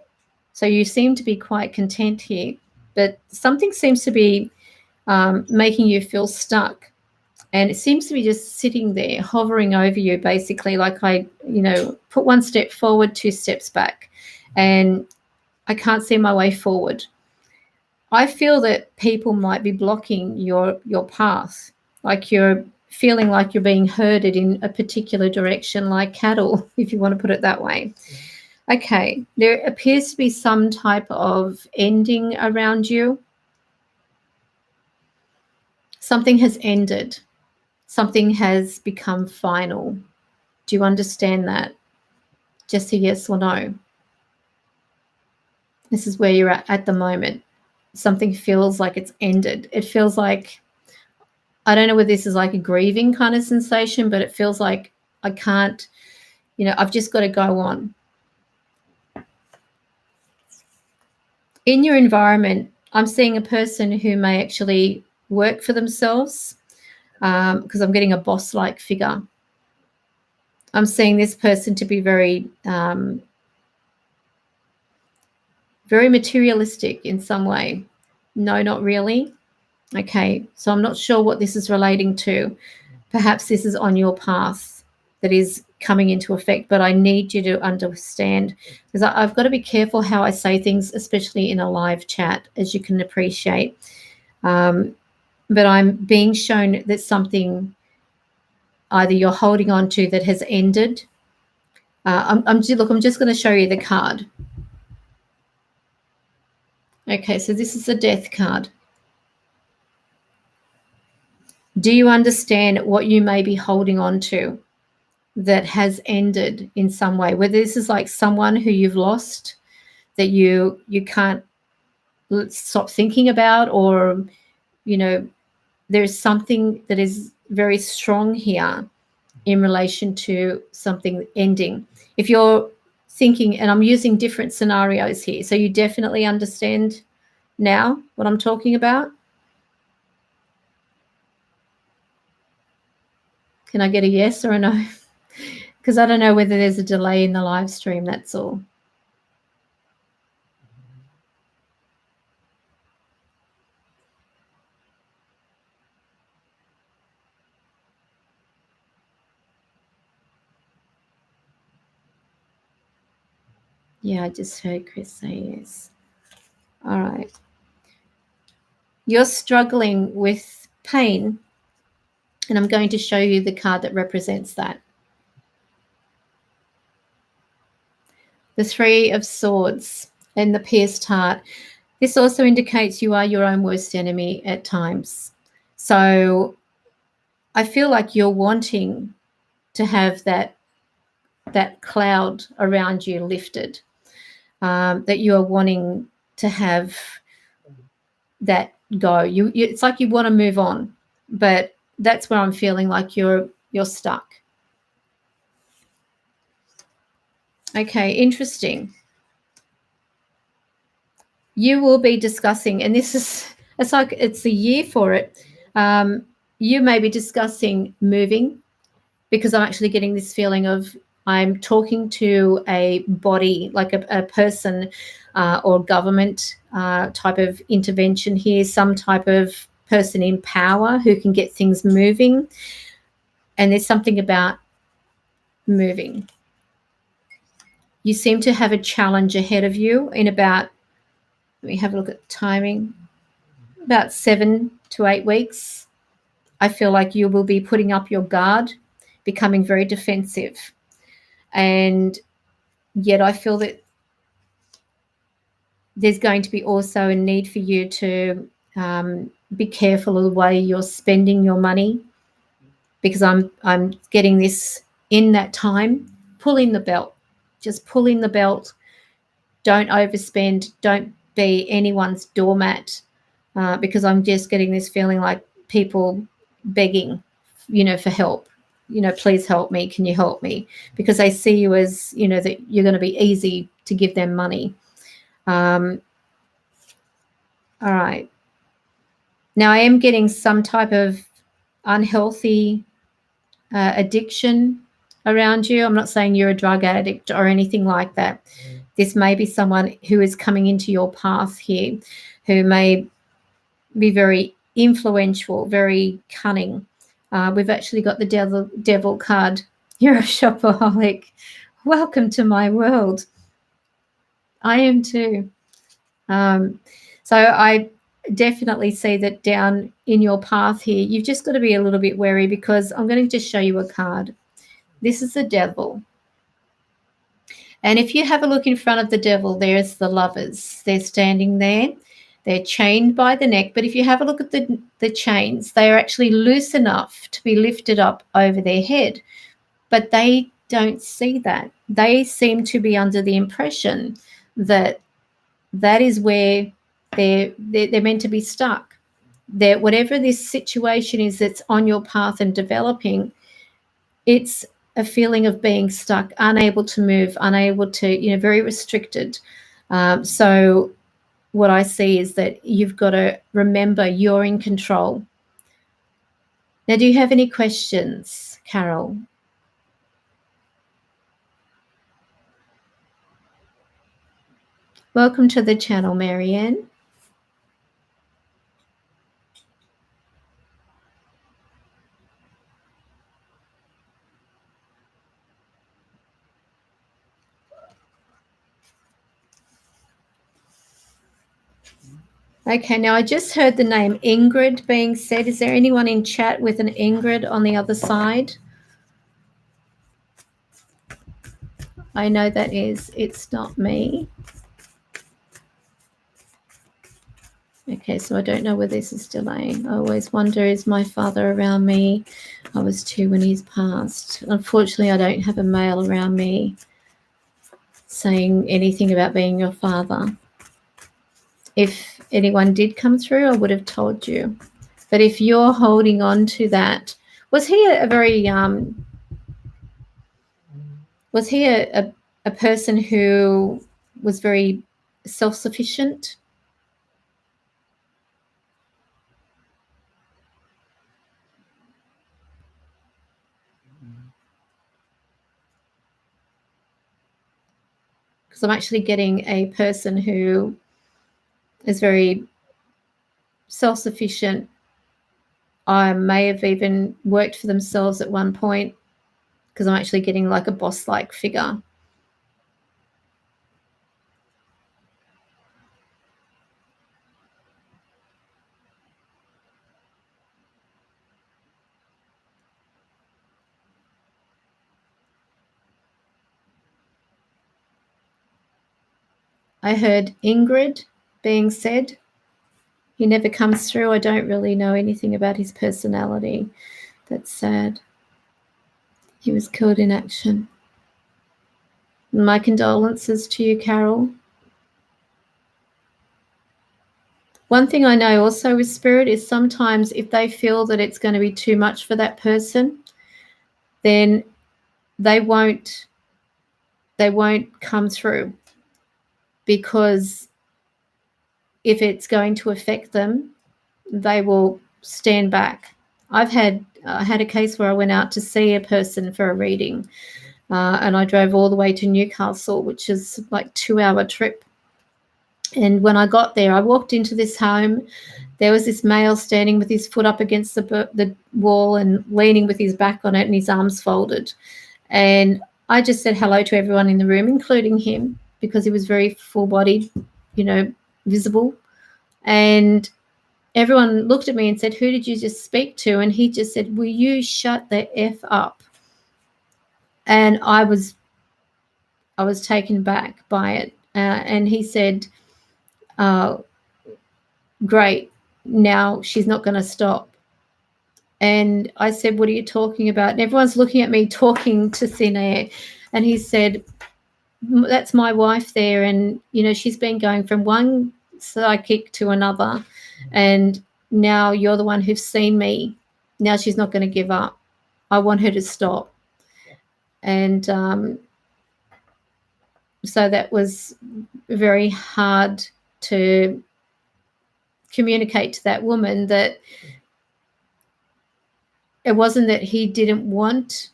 So you seem to be quite content here. But something seems to be making you feel stuck. And it seems to be just sitting there, hovering over you, basically, like I put one step forward, two steps back. And I can't see my way forward. I feel that people might be blocking your path, like you're feeling like you're being herded in a particular direction, like cattle, if you want to put it that way. Okay, there appears to be some type of ending around you. Something has ended. Something has become final. Do you understand that? Just a yes or no. This is where you're at the moment. Something feels like it's ended. It feels like, I don't know whether this is like a grieving kind of sensation, but it feels like I can't, I've just got to go on. In your environment, I'm seeing a person who may actually work for themselves because I'm getting a boss-like figure. I'm seeing this person to be very, very materialistic in some way. No, not really. Okay, so I'm not sure what this is relating to. Perhaps this is on your path that is coming into effect, but I need you to understand, because I've got to be careful how I say things, especially in a live chat, as you can appreciate. But I'm being shown that something either you're holding on to that has ended. I'm just going to show you the card. Okay, so this is the Death card. Do you understand what you may be holding on to that has ended in some way? Whether this is like someone who you've lost that you can't stop thinking about, or, you know, there's something that is very strong here in relation to something ending. If you're thinking, and I'm using different scenarios here, so you definitely understand now what I'm talking about. Can I get a yes or a no? Because I don't know whether there's a delay in the live stream, that's all. Yeah, I just heard Chris say yes. All right. You're struggling with pain, and I'm going to show you the card that represents that. The Three of Swords and the Pierced Heart. This also indicates you are your own worst enemy at times. So I feel like you're wanting to have that cloud around you lifted, that you are wanting to have that go. It's like you want to move on, but that's where I'm feeling like you're stuck. Okay, interesting. You will be discussing, and this is, it's like it's a year for it. You may be discussing moving, because I'm actually getting this feeling of I'm talking to a body, like a person or government type of intervention here, some type of person in power who can get things moving. And there's something about moving. You seem to have a challenge ahead of you in about, let me have a look at timing, about 7 to 8 weeks. I feel like you will be putting up your guard, becoming very defensive. And yet I feel that there's going to be also a need for you to be careful of the way you're spending your money, because I'm getting this in that time. Pull in the belt. Just pull in the belt. Don't overspend. Don't be anyone's doormat, because I'm just getting this feeling like people begging, for help. Please help me. Can you help me? Because they see you as, that you're going to be easy to give them money. All right. Now I am getting some type of unhealthy addiction around you. I'm not saying you're a drug addict or anything like that. This may be someone who is coming into your path here, who may be very influential, very cunning. We've actually got the devil card. You're a shopaholic. Welcome to my world. I am too. So I definitely see that down in your path here. You've just got to be a little bit wary, because I'm going to just show you a card. This is the devil. And if you have a look in front of the devil, there's the lovers. They're standing there. They're chained by the neck. But if you have a look at the chains, they are actually loose enough to be lifted up over their head. But they don't see that. They seem to be under the impression that that is where they're meant to be stuck. That whatever this situation is that's on your path and developing, it's a feeling of being stuck, unable to move, unable to, very restricted. So what I see is that you've got to remember you're in control. Now, do you have any questions, Carol? Welcome to the channel, Marianne. Okay, now I just heard the name Ingrid being said. Is there anyone in chat with an Ingrid on the other side? I know that it's not me. Okay, so I don't know where this is delaying. I always wonder, is my father around me? I was 2 when he's passed. Unfortunately, I don't have a mail around me saying anything about being your father. If anyone did come through, I would have told you. But if you're holding on to that, was he a person who was very self-sufficient? Because I'm actually getting a person who is very self-sufficient. I may have even worked for themselves at one point, because I'm actually getting like a boss-like figure. I heard Ingrid being said. He never comes through. I don't really know anything about his personality. That's sad. He was killed in action. My condolences to you, Carol. One thing I know also with Spirit is sometimes if they feel that it's going to be too much for that person, then they won't come through, because if it's going to affect them, they will stand back. I had a case where I went out to see a person for a reading, and I drove all the way to Newcastle, which is like 2-hour trip. And when I got there, I walked into this home. There was this male standing with his foot up against the wall and leaning with his back on it and his arms folded. And I just said hello to everyone in the room, including him, because he was very full-bodied, visible. And everyone looked at me and said, "Who did you just speak to?" And he just said, "Will you shut the F up?" And I was taken back by it. And he said, "Great, now she's not going to stop." And I said, "What are you talking about?" And everyone's looking at me talking to thin air. And he said, "That's my wife there. And, she's been going from one psychic to another. And now you're the one who's seen me. Now she's not going to give up. I want her to stop." And so that was very hard to communicate to that woman, that it wasn't that he didn't want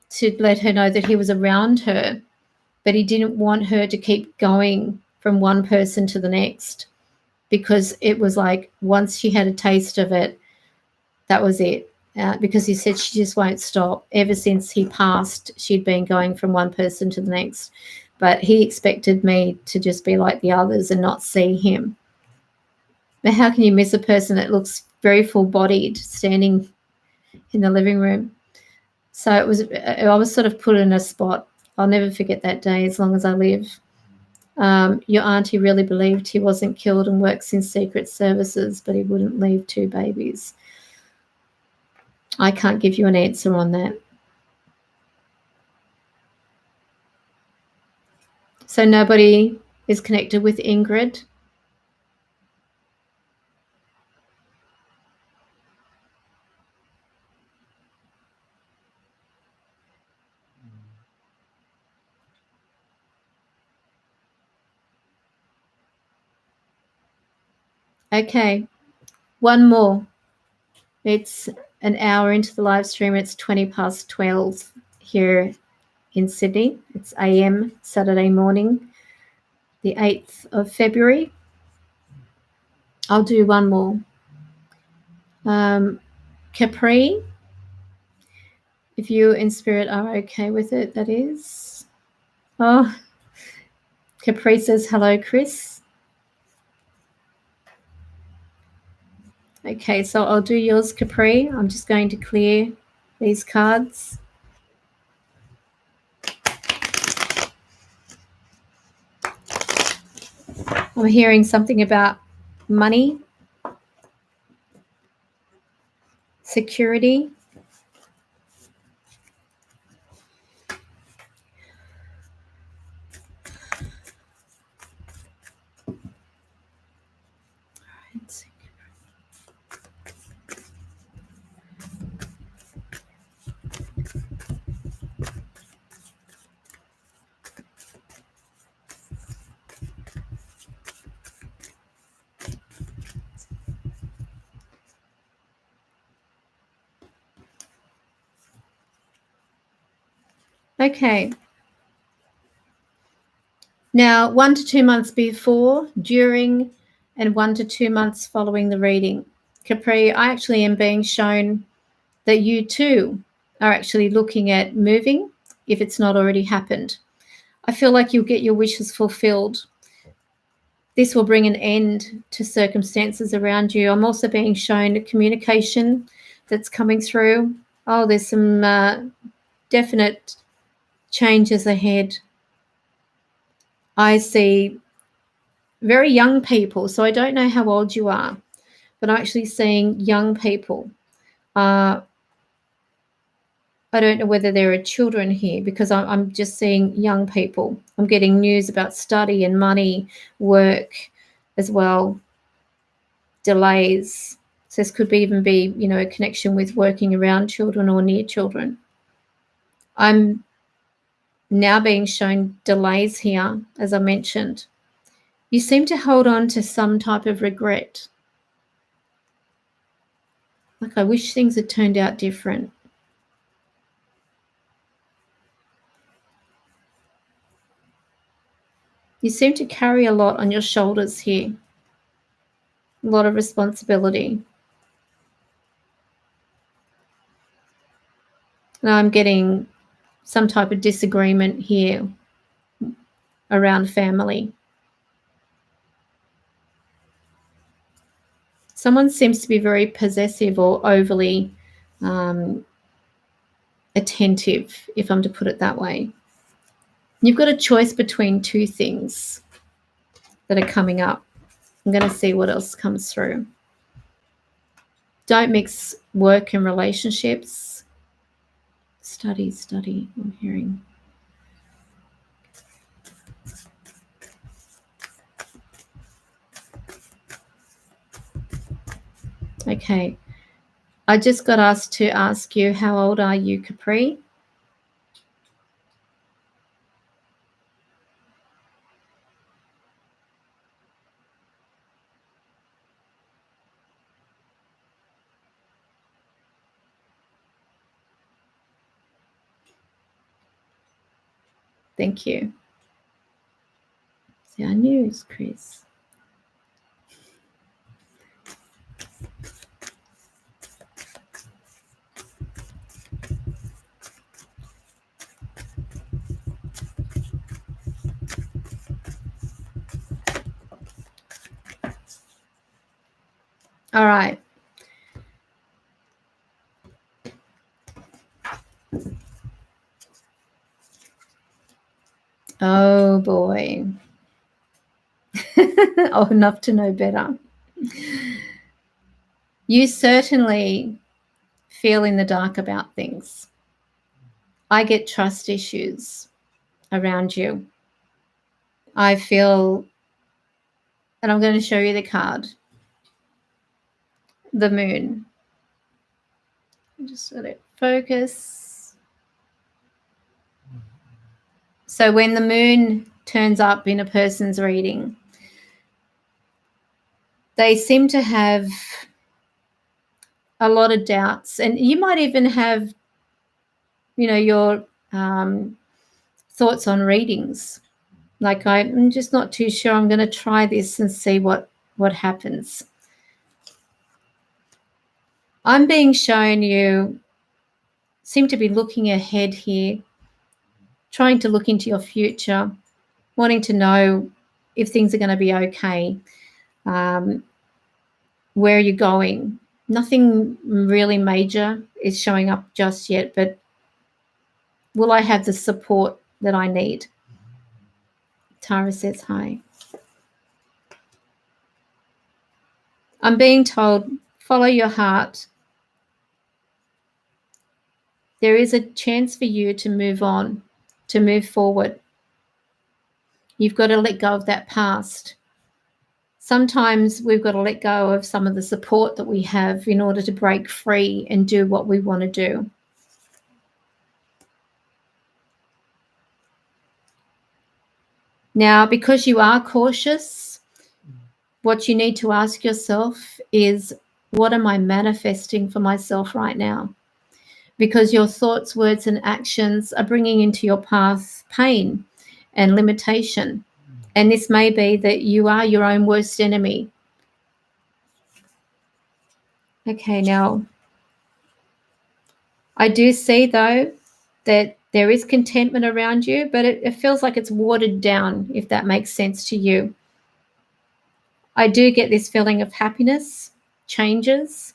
to let her know that he was around her, but he didn't want her to keep going from one person to the next, because it was like once she had a taste of it, that was it. Because he said she just won't stop. Ever since he passed, she'd been going from one person to the next. But he expected me to just be like the others and not see him. But how can you miss a person that looks very full-bodied standing in the living room? So I was sort of put in a spot. I'll never forget that day as long as I live. Your auntie really believed he wasn't killed and works in secret services, but he wouldn't leave 2 babies. I can't give you an answer on that. So nobody is connected with Ingrid? Okay, one more. It's an hour into the live stream. It's 12:20 here in Sydney. It's AM Saturday morning, the 8th of February. I'll do one more. Capri, if you in spirit are okay with it, that is. Oh, Capri says, "Hello, Chris." Okay, so I'll do yours, Capri. I'm just going to clear these cards. I'm hearing something about money, security, okay. Now, 1 to 2 months before, during, and 1 to 2 months following the reading. Capri, I actually am being shown that you too are actually looking at moving if it's not already happened. I feel like you'll get your wishes fulfilled. This will bring an end to circumstances around you. I'm also being shown communication that's coming through. Oh, there's some definite changes ahead. I see very young people, so I don't know how old you are, but I'm actually seeing young people. I don't know whether there are children here because I'm just seeing young people. I'm getting news about study and money, work as well, delays. So this could even be, a connection with working around children or near children. I'm now being shown delays here, as I mentioned. You seem to hold on to some type of regret. Like, I wish things had turned out different. You seem to carry a lot on your shoulders here. A lot of responsibility. Now I'm getting some type of disagreement here around family. Someone seems to be very possessive or overly attentive, if I'm to put it that way. You've got a choice between two things that are coming up. I'm going to see what else comes through. Don't mix work and relationships. Study, I'm hearing. Okay. I just got asked to ask you, how old are you, Capri? Thank you. See our news, Chris. All right. Oh, boy. Old enough to know better. You certainly feel in the dark about things. I get trust issues around you. I feel, and I'm going to show you the card, the moon. Just let it focus. So when the moon turns up in a person's reading, they seem to have a lot of doubts, and you might even have, your thoughts on readings. Like, I'm just not too sure. I'm going to try this and see what happens. I'm being shown you seem to be looking ahead here, trying to look into your future, wanting to know if things are going to be okay, where are you going. Nothing really major is showing up just yet, but will I have the support that I need? Tara says hi. I'm being told, follow your heart. There is a chance for you to move on, to move forward. You've got to let go of that past. Sometimes we've got to let go of some of the support that we have in order to break free and do what we want to do. Now, because you are cautious, what you need to ask yourself is, what am I manifesting for myself right now? Because your thoughts, words, and actions are bringing into your path pain and limitation. And this may be that you are your own worst enemy. Okay, now, I do see, though, that there is contentment around you, but it feels like it's watered down, if that makes sense to you. I do get this feeling of happiness, changes,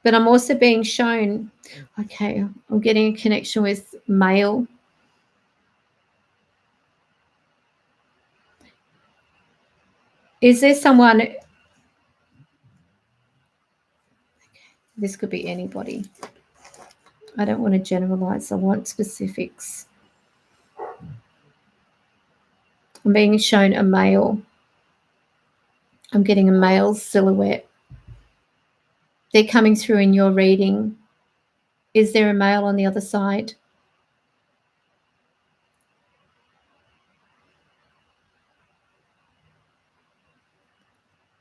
but I'm also being shown, okay, I'm getting a connection with male. Is there someone, this could be anybody. I don't want to generalize, I want specifics. I'm being shown a male. I'm getting a male silhouette. They're coming through in your reading. Is there a male on the other side?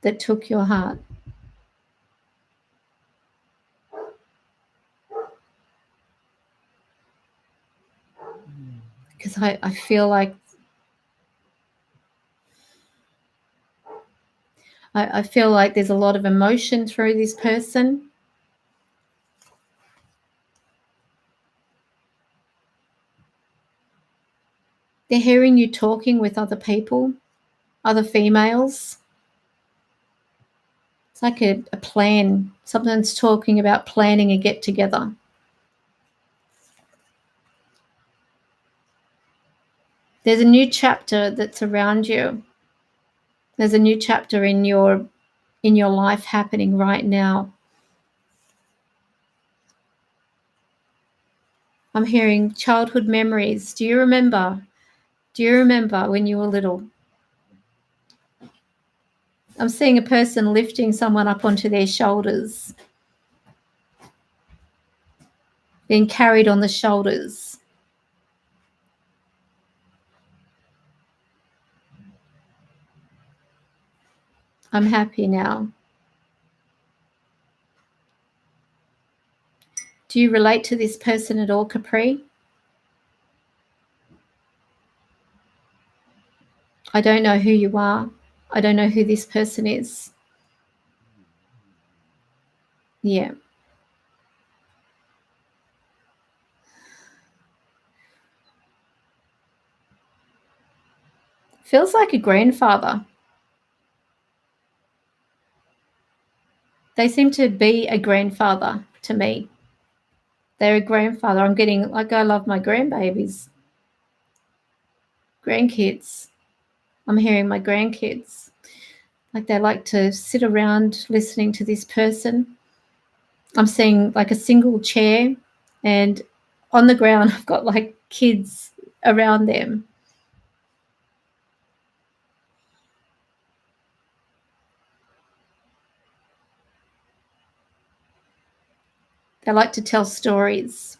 That took your heart? Because I feel like I feel like there's a lot of emotion through this person. They're hearing you talking with other people, other females. It's like a plan. Someone's talking about planning a get-together. There's a new chapter that's around you. There's a new chapter in your life happening right now. I'm hearing childhood memories. Do you remember? Do you remember when you were little? I'm seeing a person lifting someone up onto their shoulders, being carried on the shoulders. I'm happy now. Do you relate to this person at all, Capri? I don't know who you are. I don't know who this person is. Yeah. Feels like a grandfather. They seem to be a grandfather to me. They're a grandfather. I'm getting, like, I love my grandbabies. Grandkids. I'm hearing my grandkids. Like, they like to sit around listening to this person. I'm seeing like a single chair, and on the ground I've got like kids around them. They like to tell stories.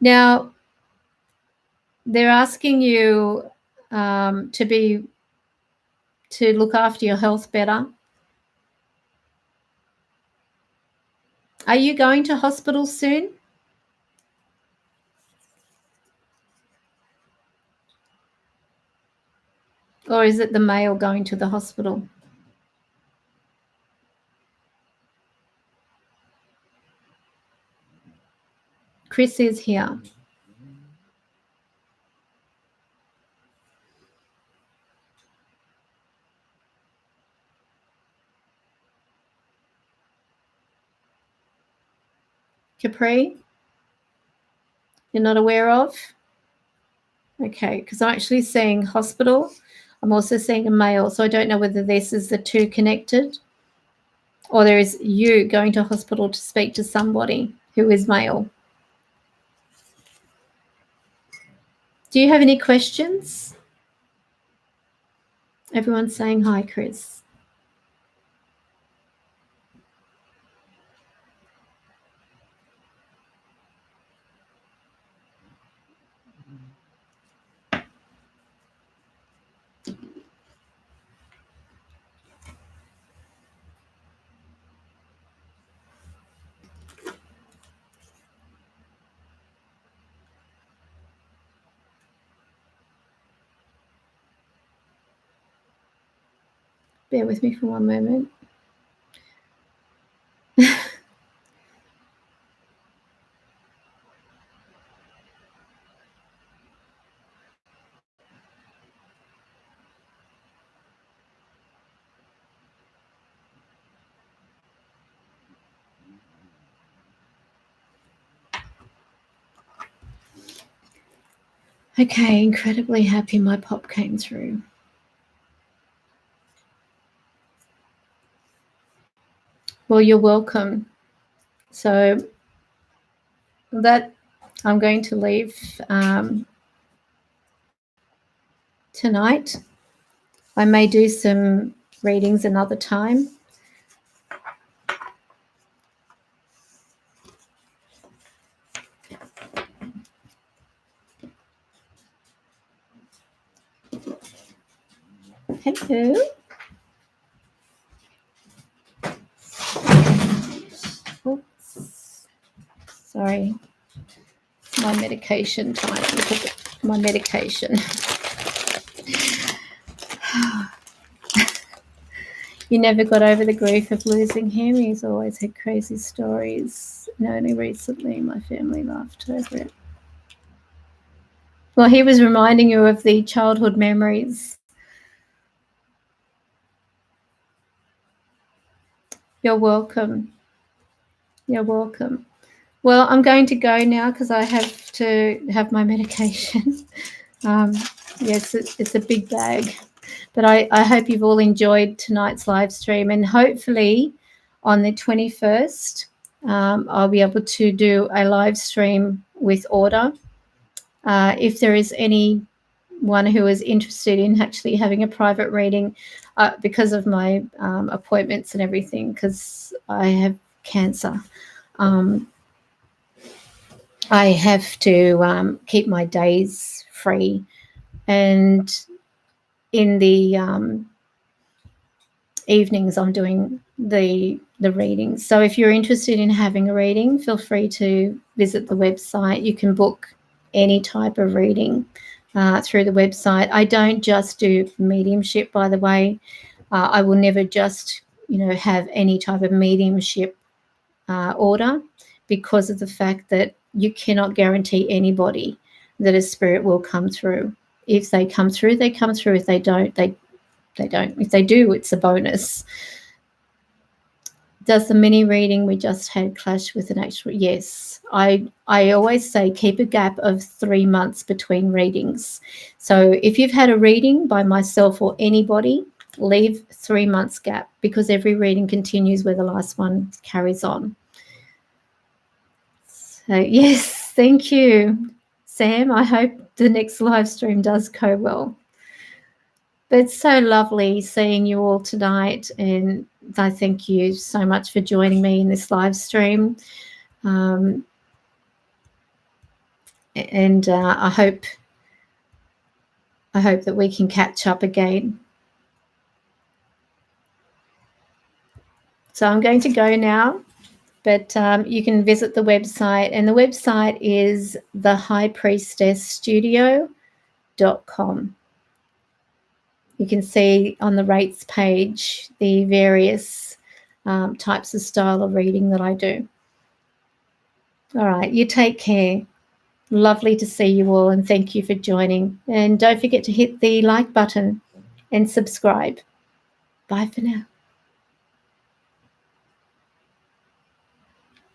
Now, they're asking you to look after your health better. Are you going to hospital soon? Or is it the male going to the hospital? Chris is here. Capri? You're not aware of? Okay, because I'm actually seeing hospital. I'm also seeing a male, so I don't know whether this is the two connected or there is you going to hospital to speak to somebody who is male. Do you have any questions? Everyone's saying hi, Chris. Bear with me for one moment. Okay, incredibly happy my pop came through. Well, you're welcome. So that I'm going to leave tonight. I may do some readings another time. Hello. Oops. Sorry. My medication time. Look at my medication. You never got over the grief of losing him. He's always had crazy stories. And only recently my family laughed over it. Well, he was reminding you of the childhood memories. You're welcome. You're welcome. Well, I'm going to go now because I have to have my medication. Yes, it's a big bag. But I hope you've all enjoyed tonight's live stream, and hopefully on the 21st, I'll be able to do a live stream with order. If there is anyone who is interested in actually having a private reading, because of my appointments and everything, because I have cancer, I have to keep my days free, and in the evenings I'm doing the readings. So if you're interested in having a reading, feel free to visit the website. You can book any type of reading through the website. I don't just do mediumship, by the way. I will never just have any type of mediumship order, because of the fact that you cannot guarantee anybody that a spirit will come through. If they come through, they come through. If they don't, they don't. If they do, it's a bonus. Does the mini reading we just had clash with an actual? Yes. I always say keep a gap of 3 months between readings. So if you've had a reading by myself or anybody, leave 3 months gap, because every reading continues where the last one carries on. So yes, thank you, Sam. I hope the next live stream does go well. But it's so lovely seeing you all tonight, and I thank you so much for joining me in this live stream. And I hope that we can catch up again. So I'm going to go now, but you can visit the website, and the website is thehighpriestessstudio.com. You can see on the rates page the various types of style of reading that I do. All right, you take care. Lovely to see you all, and thank you for joining. And don't forget to hit the like button and subscribe. Bye for now.